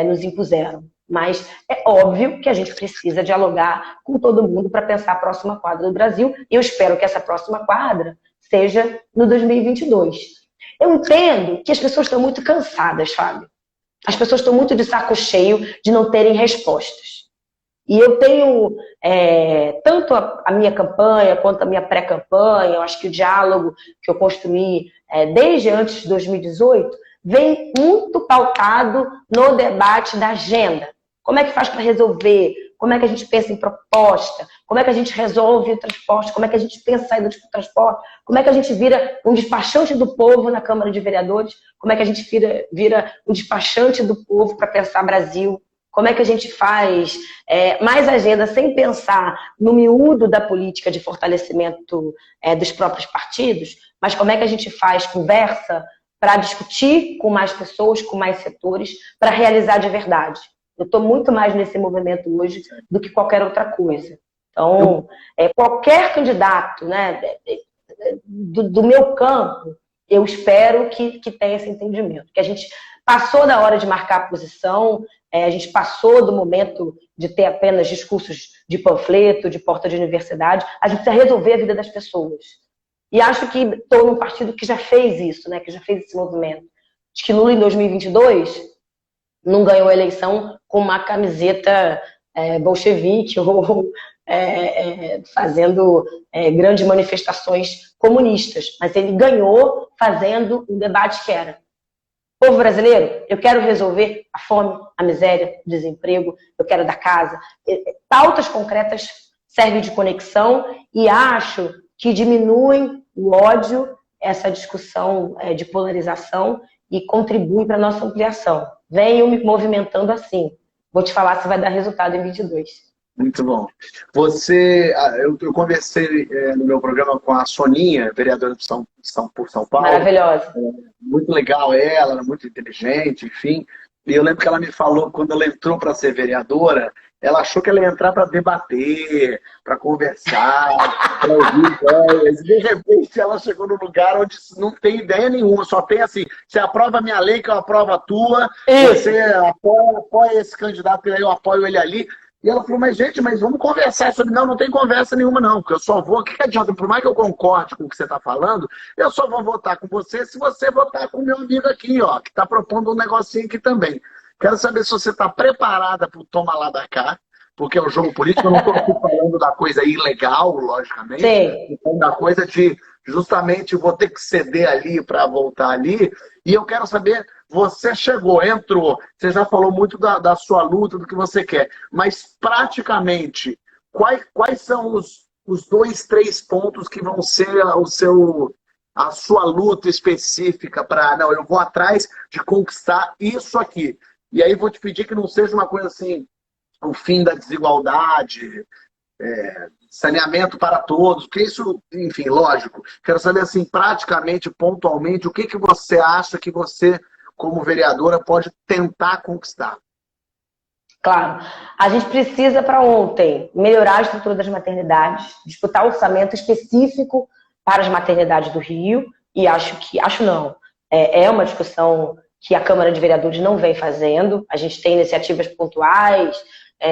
nos impuseram. Mas é óbvio que a gente precisa dialogar com todo mundo para pensar a próxima quadra do Brasil. E eu espero que essa próxima quadra seja no 2022. Eu entendo que as pessoas estão muito cansadas, Fábio. As pessoas estão muito de saco cheio de não terem respostas. E eu tenho tanto a minha campanha quanto a minha pré-campanha, eu acho que o diálogo que eu construí desde antes de 2018 vem muito pautado no debate da agenda. Como é que faz para resolver? Como é que a gente pensa em proposta? Como é que a gente resolve o transporte? Como é que a gente pensa em saída do transporte? Como é que a gente vira um despachante do povo na Câmara de Vereadores? Como é que a gente vira um despachante do povo para pensar Brasil? Como é que a gente faz mais agenda sem pensar no miúdo da política de fortalecimento dos próprios partidos? Mas como é que a gente faz conversa para discutir com mais pessoas, com mais setores, para realizar de verdade? Eu estou muito mais nesse movimento hoje do que qualquer outra coisa. Então, qualquer candidato, né, do meu campo, eu espero que tenha esse entendimento. Que a gente passou da hora de marcar a posição, a gente passou do momento de ter apenas discursos de panfleto, de porta de universidade. A gente precisa resolver a vida das pessoas. E acho que estou num partido que já fez isso, né, que já fez esse movimento. Acho que Lula, em 2022... não ganhou a eleição com uma camiseta bolchevique ou fazendo grandes manifestações comunistas. Mas ele ganhou fazendo um debate que era: povo brasileiro, eu quero resolver a fome, a miséria, o desemprego, eu quero dar casa. Pautas concretas servem de conexão e acho que diminuem o ódio, essa discussão de polarização, e contribui para a nossa ampliação. Venho me movimentando assim. Vou te falar se vai dar resultado em 22. Muito bom. Eu conversei no meu programa com a Soninha, vereadora por São Paulo. Maravilhosa. Muito legal ela, muito inteligente, enfim. E eu lembro que ela me falou, quando ela entrou para ser vereadora, ela achou que ela ia entrar para debater, para conversar, para ouvir ideias. E de repente ela chegou num lugar onde não tem ideia nenhuma, só tem assim: você aprova a minha lei, que eu aprovo a tua, você apoia esse candidato, eu apoio ele ali. E ela falou: mas gente, vamos conversar sobre... Não tem conversa nenhuma não, porque eu só vou... O que adianta? Por mais que eu concorde com o que você está falando, eu só vou votar com você se você votar com o meu amigo aqui, ó, que está propondo um negocinho aqui também. Quero saber se você está preparada para o toma lá da cá, porque é um jogo político. Eu não estou aqui falando da coisa ilegal, logicamente. Sim. Da coisa de, justamente, vou ter que ceder ali para voltar ali. E eu quero saber... Você chegou, entrou, você já falou muito da sua luta, do que você quer, mas praticamente, quais são os 2, 3 pontos que vão ser a sua luta específica para, não, eu vou atrás de conquistar isso aqui. E aí vou te pedir que não seja uma coisa assim, o fim da desigualdade, saneamento para todos, porque isso, enfim, lógico. Quero saber, assim, praticamente, pontualmente, o que você acha que você, como vereadora, pode tentar conquistar? Claro. A gente precisa, para ontem, melhorar a estrutura das maternidades, disputar orçamento específico para as maternidades do Rio, e é uma discussão que a Câmara de Vereadores não vem fazendo. A gente tem iniciativas pontuais,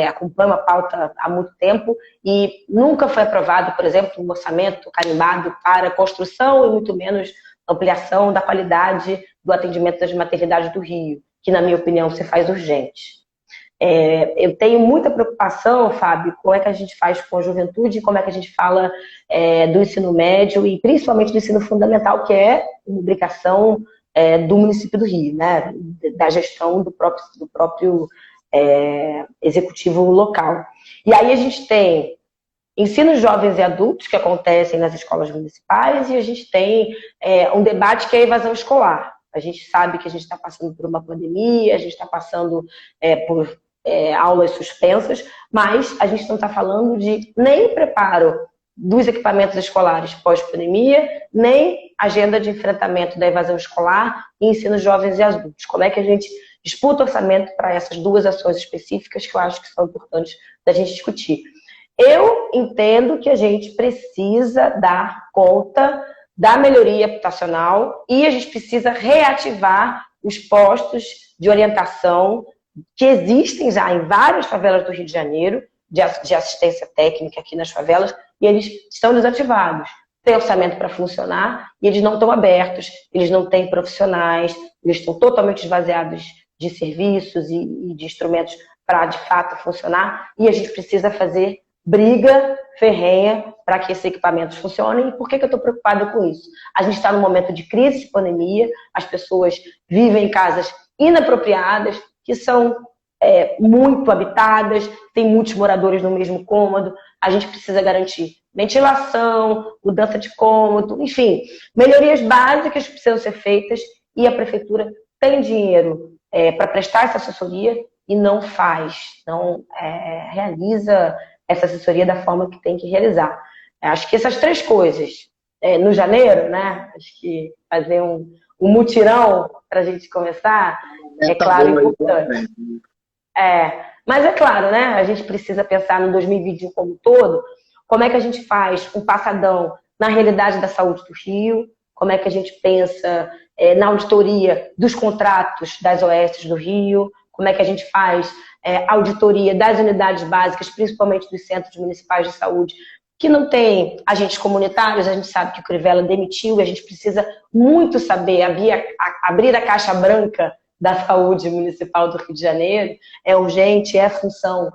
acompanho a pauta há muito tempo e nunca foi aprovado, por exemplo, um orçamento carimbado para construção e muito menos ampliação da qualidade do atendimento das maternidades do Rio, que, na minha opinião, se faz urgente. Eu tenho muita preocupação, Fábio, como é que a gente faz com a juventude, como é que a gente fala do ensino médio e principalmente do ensino fundamental, que é uma obrigação do município do Rio, né? Da gestão do próprio executivo local. E aí a gente tem ensinos jovens e adultos que acontecem nas escolas municipais e a gente tem um debate que é a evasão escolar. A gente sabe que a gente está passando por uma pandemia, a gente está passando por aulas suspensas, mas a gente não está falando de nem preparo dos equipamentos escolares pós-pandemia, nem agenda de enfrentamento da evasão escolar e ensino jovens e adultos. Como é que a gente disputa orçamento para essas duas ações específicas que eu acho que são importantes da gente discutir? Eu entendo que a gente precisa dar conta da melhoria habitacional e a gente precisa reativar os postos de orientação que existem já em várias favelas do Rio de Janeiro, de assistência técnica aqui nas favelas, e eles estão desativados. Tem orçamento para funcionar e eles não estão abertos, eles não têm profissionais, eles estão totalmente esvaziados de serviços e de instrumentos para, de fato, funcionar, e a gente precisa fazer briga ferrenha para que esses equipamentos funcionem. E por que eu estou preocupada com isso? A gente está num momento de crise, de pandemia, as pessoas vivem em casas inapropriadas, que são muito habitadas, tem muitos moradores no mesmo cômodo, a gente precisa garantir ventilação, mudança de cômodo, enfim, melhorias básicas que precisam ser feitas e a prefeitura tem dinheiro para prestar essa assessoria e não faz, não realiza essa assessoria da forma que tem que realizar. Acho que essas três coisas, no janeiro, né? Acho que fazer um mutirão para a gente começar, claro, importante. Mas é claro, né? A gente precisa pensar no 2021 como um todo, como é que a gente faz um passadão na realidade da saúde do Rio, como é que a gente pensa na auditoria dos contratos das OS do Rio, como é que a gente faz auditoria das unidades básicas, principalmente dos centros municipais de saúde, que não tem agentes comunitários. A gente sabe que o Crivella demitiu, e a gente precisa muito saber abrir a caixa branca da saúde municipal do Rio de Janeiro. É urgente, é função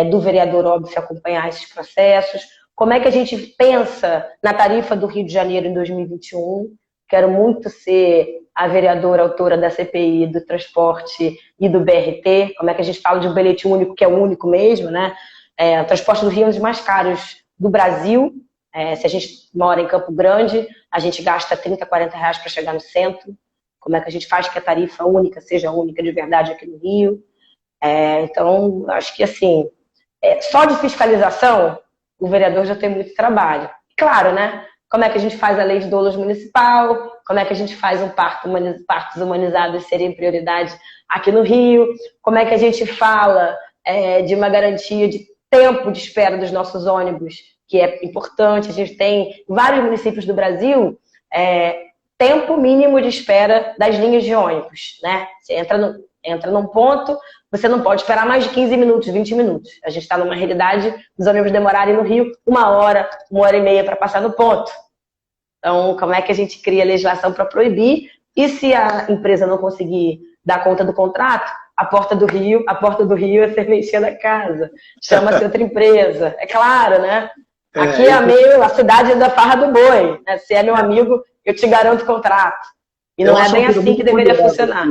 do vereador óbvio acompanhar esses processos. Como é que a gente pensa na tarifa do Rio de Janeiro em 2021? Quero muito ser a vereadora autora da CPI, do transporte e do BRT. Como é que a gente fala de um bilhete único, que é o único mesmo, né? O transporte do Rio é um dos mais caros do Brasil. Se a gente mora em Campo Grande, a gente gasta 30, 40 reais para chegar no centro. Como é que a gente faz que a tarifa única seja única de verdade aqui no Rio? Então, acho que assim, só de fiscalização, o vereador já tem muito trabalho. Claro, né? Como é que a gente faz a lei de doulas municipal? Como é que a gente faz partos humanizados serem prioridade aqui no Rio? Como é que a gente fala de uma garantia de tempo de espera dos nossos ônibus, que é importante? A gente tem vários municípios do Brasil, tempo mínimo de espera das linhas de ônibus, né? Você entra num ponto, você não pode esperar mais de 15 minutos, 20 minutos. A gente está numa realidade dos ônibus demorarem no Rio 1 hora e meia para passar no ponto. Então, como é que a gente cria legislação para proibir? E se a empresa não conseguir dar conta do contrato, a porta do Rio é serventia da casa. Chama-se outra empresa. É claro, né? Aqui é a cidade da farra do boi. Né? Se é meu amigo, eu te garanto o contrato. E não é bem assim que deveria funcionar.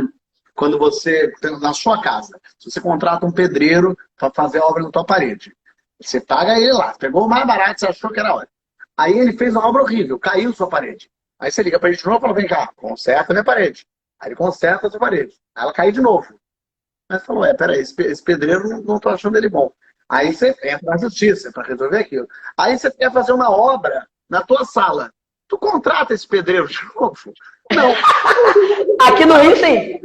Quando você, na sua casa, se você contrata um pedreiro para fazer a obra na tua parede, você paga ele lá, pegou o mais barato, você achou que era hora. Aí ele fez uma obra horrível, caiu sua parede. Aí você liga para ele de novo e fala, vem cá, conserta a minha parede. Aí ele conserta a sua parede. Aí ela caiu de novo. Aí você falou, peraí, esse pedreiro não tô achando ele bom. Aí você entra na justiça para resolver aquilo. Aí você quer fazer uma obra na tua sala. Tu contrata esse pedreiro de novo? Não. Aqui no Rio, sim.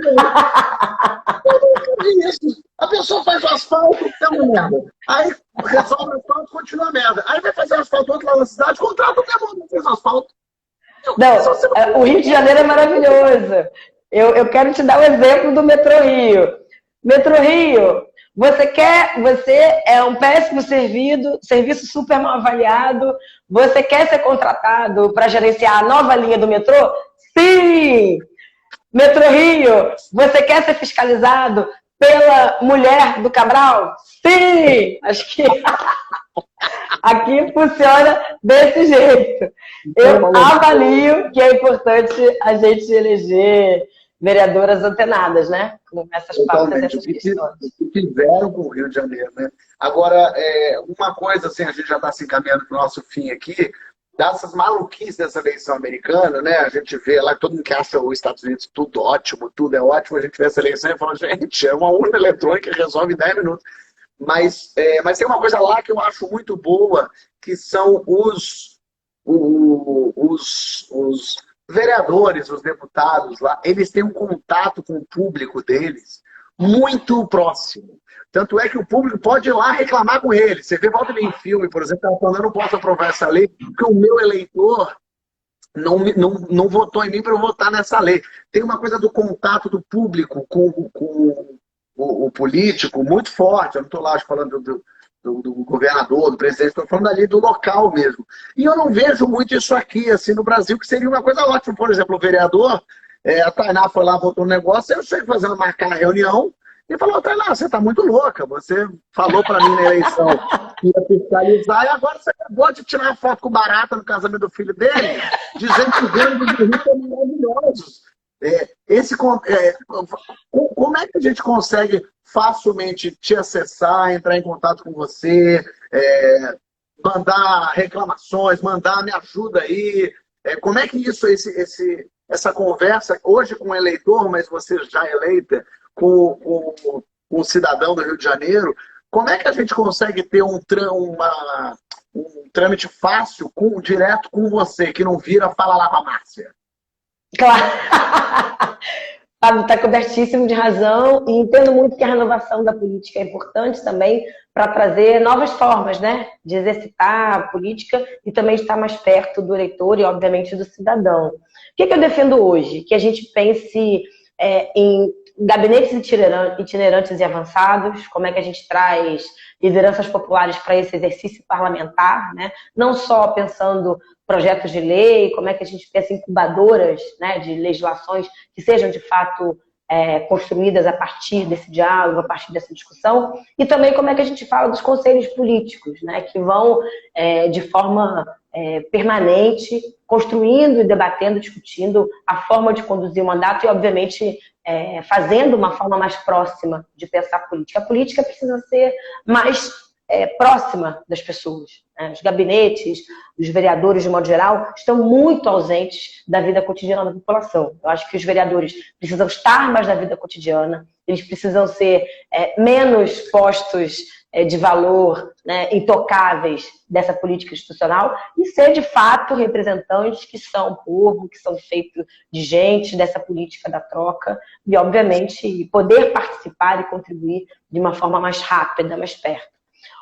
A pessoa faz o asfalto, é uma merda. Aí resolve o asfalto, continua a merda. Aí vai fazer o asfalto outro lá na cidade, contrata o demônio que fez o asfalto. Não, o Rio de Janeiro é maravilhoso. Eu quero te dar o exemplo do Metrô Rio. Metrô Rio, Você é um péssimo serviço super mal avaliado, você quer ser contratado para gerenciar a nova linha do metrô? Sim! Metrô Rio, você quer ser fiscalizado pela mulher do Cabral? Sim! Acho que aqui funciona desse jeito. Eu avalio que é importante a gente eleger vereadoras antenadas, né? Com essas pautas e essas questões. O que fizeram com o Rio de Janeiro, né? Agora, uma coisa, assim, a gente já está se encaminhando para o nosso fim aqui, dessas maluquices dessa eleição americana, né? A gente vê lá, todo mundo que acha os Estados Unidos tudo ótimo, tudo é ótimo, a gente vê essa eleição e fala, gente, é uma urna eletrônica que resolve em 10 minutos. Mas tem uma coisa lá que eu acho muito boa, que são os vereadores, os deputados lá, eles têm um contato com o público deles muito próximo. Tanto é que o público pode ir lá reclamar com eles. Você vê, volta em filme, por exemplo, ela falando, eu não posso aprovar essa lei, porque o meu eleitor não votou em mim para eu votar nessa lei. Tem uma coisa do contato do público com o político muito forte. Eu não estou lá falando do governador, do presidente, estou falando ali do local mesmo. E eu não vejo muito isso aqui, assim, no Brasil, que seria uma coisa ótima. Por exemplo, o vereador, a Tainá foi lá, votou um negócio, eu sei fazendo marcar a reunião, e falou, Tainá, você está muito louca, você falou para mim na eleição que ia fiscalizar, e agora você acabou de tirar uma foto com barata no casamento do filho dele, dizendo que os grandes do Rio são maravilhosos. Como é que a gente consegue facilmente te acessar, entrar em contato com você, mandar reclamações, mandar me ajuda aí? Como é que isso, essa conversa, hoje com o eleitor, mas você já eleita, com o cidadão do Rio de Janeiro, como é que a gente consegue ter um trâmite fácil, direto com você, que não vira fala lá pra Márcia? Claro. Fábio está cobertíssimo de razão e entendo muito que a renovação da política é importante também para trazer novas formas, né, de exercitar a política e também estar mais perto do eleitor e, obviamente, do cidadão. O que eu defendo hoje? Que a gente pense em gabinetes itinerantes e avançados, como é que a gente traz lideranças populares para esse exercício parlamentar, né? Não só pensando projetos de lei, como é que a gente pensa em incubadoras, né, de legislações que sejam de fato construídas a partir desse diálogo, a partir dessa discussão, e também como é que a gente fala dos conselhos políticos, né, que vão de forma permanente construindo e debatendo, discutindo a forma de conduzir o mandato e, obviamente, fazendo uma forma mais próxima de pensar a política. A política precisa ser mais próxima das pessoas, né? Os gabinetes, os vereadores, de modo geral, estão muito ausentes da vida cotidiana da população. Eu acho que os vereadores precisam estar mais na vida cotidiana, eles precisam ser menos postos de valor, né, intocáveis dessa política institucional e ser, de fato, representantes que são povo, que são feitos de gente dessa política da troca e, obviamente, poder participar e contribuir de uma forma mais rápida, mais perto.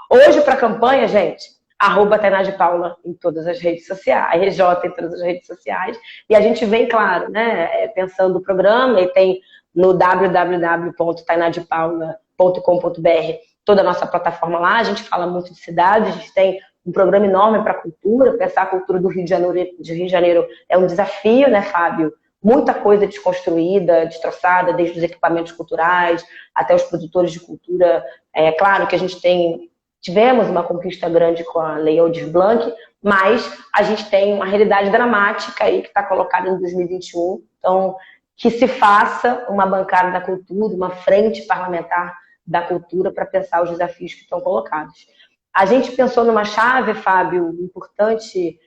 Hoje, para a campanha, gente, @Tainá de Paula em todas as redes sociais, RJ em todas as redes sociais, e a gente vem, claro, né, pensando o programa, e tem no www.tainadepaula.com.br toda a nossa plataforma lá, a gente fala muito de cidade, a gente tem um programa enorme para a cultura, pensar a cultura do Rio de Janeiro é um desafio, né, Fábio? Muita coisa desconstruída, destroçada, desde os equipamentos culturais até os produtores de cultura. É claro que a gente tivemos uma conquista grande com a Lei Aldir Blanc, mas a gente tem uma realidade dramática aí que está colocada em 2021. Então, que se faça uma bancada da cultura, uma frente parlamentar da cultura para pensar os desafios que estão colocados. A gente pensou numa chave, Fábio, importante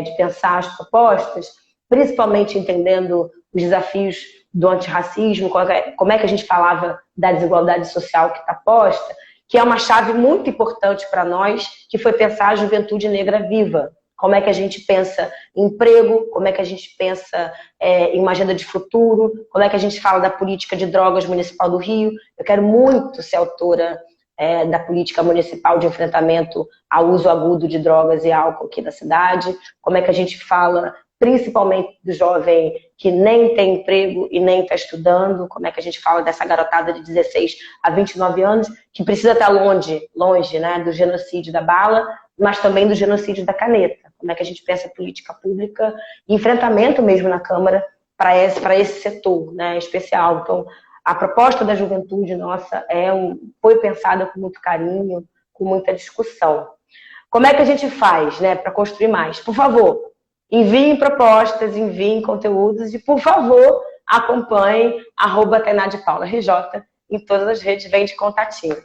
de pensar as propostas, principalmente entendendo os desafios do antirracismo, como é que a gente falava da desigualdade social que está posta, que é uma chave muito importante para nós, que foi pensar a juventude negra viva. Como é que a gente pensa em emprego, como é que a gente pensa em uma agenda de futuro, como é que a gente fala da política de drogas municipal do Rio. Eu quero muito ser autora da política municipal de enfrentamento ao uso agudo de drogas e álcool aqui na cidade, como é que a gente fala principalmente do jovem que nem tem emprego e nem está estudando, como é que a gente fala dessa garotada de 16 a 29 anos, que precisa estar longe, né, do genocídio da bala, mas também do genocídio da caneta. Como é que a gente pensa política pública e enfrentamento mesmo na Câmara para esse setor, né, especial. Então, a proposta da juventude nossa foi pensada com muito carinho, com muita discussão. Como é que a gente faz, né, para construir mais? Por favor, enviem propostas, enviem conteúdos e, por favor, acompanhem @TainaDePaulaRJ em todas as redes, vem de contatinho.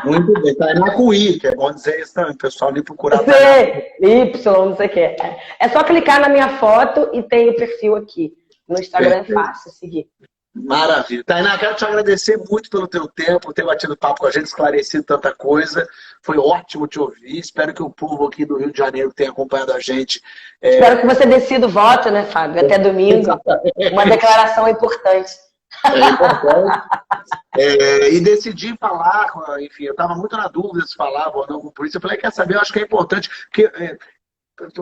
Muito bem, Tainá com I, que é bom dizer isso também, pessoal, nem procurar. Y, não sei o que. É só clicar na minha foto e tem o perfil aqui. No Instagram é fácil seguir. Maravilha. Tainá, quero te agradecer muito pelo teu tempo, por ter batido papo com a gente, esclarecido tanta coisa. Foi ótimo te ouvir. Espero que o povo aqui do Rio de Janeiro tenha acompanhado a gente. Espero que você decida o voto, né, Fábio? Até domingo. Uma declaração importante. É importante. E decidi falar, enfim, eu estava muito na dúvida se falava ou não com a polícia. Eu falei, quer saber, eu acho que é importante, porque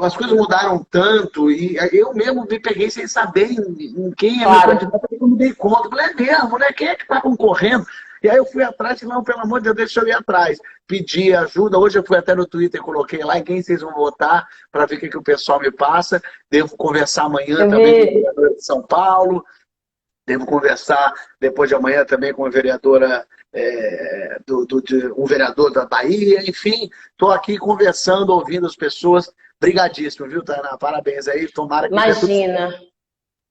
as coisas mudaram tanto e eu mesmo me peguei sem saber em quem é meu candidato, eu me dei conta. Eu falei, é mesmo, né? Quem é que está concorrendo? E aí eu fui atrás e não, pelo amor de Deus, deixa eu ir atrás. Pedi ajuda, hoje eu fui até no Twitter e coloquei lá em quem vocês vão votar para ver o que o pessoal me passa. Devo conversar amanhã também com o vereador de São Paulo. Devo conversar depois de amanhã também com a vereadora, um vereador da Bahia, enfim, estou aqui conversando, ouvindo as pessoas. Brigadíssimo, viu, Tainá? Parabéns aí, tomara que...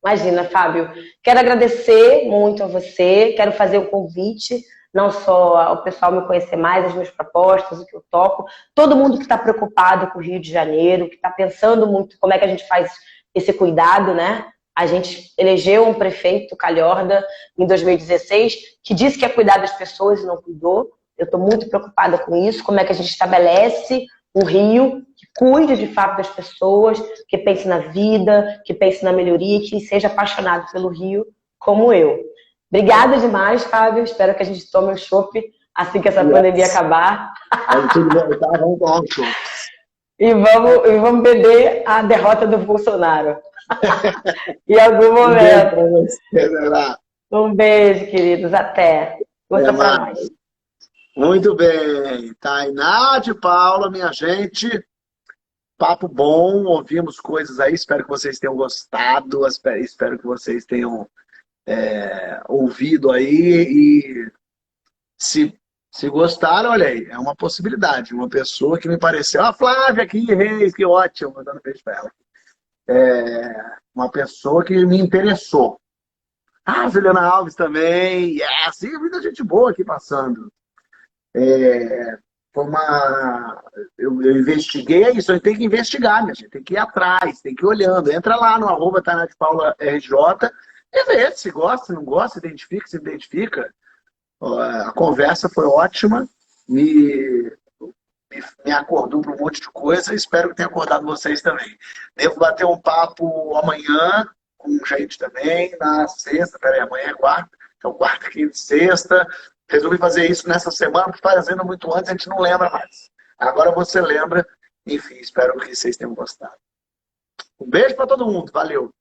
Imagina, Fábio. Quero agradecer muito a você, quero fazer o convite, não só ao pessoal me conhecer mais, as minhas propostas, o que eu toco, todo mundo que está preocupado com o Rio de Janeiro, que está pensando muito como é que a gente faz esse cuidado, né? A gente elegeu um prefeito, Calhorda, em 2016, que disse que ia cuidar das pessoas e não cuidou. Eu estou muito preocupada com isso, como é que a gente estabelece um Rio que cuide de fato das pessoas, que pense na vida, que pense na melhoria, que seja apaixonado pelo Rio, como eu. Obrigada demais, Fábio. Espero que a gente tome um chopp assim que essa pandemia acabar. E vamos beber a derrota do Bolsonaro. Em algum momento. Um beijo, queridos. Até. Força pra nós. Muito bem. Tainá de Paula, minha gente. Papo bom. Ouvimos coisas aí. Espero que vocês tenham gostado. Espero que vocês tenham ouvido aí. E se gostaram, olha aí. É uma possibilidade. Uma pessoa que me pareceu. Ah, Flávia aqui, Reis, que ótimo. Mandando beijo pra ela. Uma pessoa que me interessou. Ah, Juliana Alves também. Sim, muita gente boa aqui passando. Eu investiguei, é isso, a gente tem que investigar, minha gente, tem que ir atrás, tem que ir olhando. Entra lá no @TainaDePaulaRJ e vê se gosta, se não gosta, se identifica. A conversa foi ótima, me acordou para um monte de coisa, espero que tenha acordado vocês também. Devo bater um papo amanhã com gente também, na sexta, amanhã é quarta, então quarta, quinta e sexta. Resolvi fazer isso nessa semana, porque fazendo muito antes a gente não lembra mais. Agora você lembra, enfim, espero que vocês tenham gostado. Um beijo para todo mundo, valeu!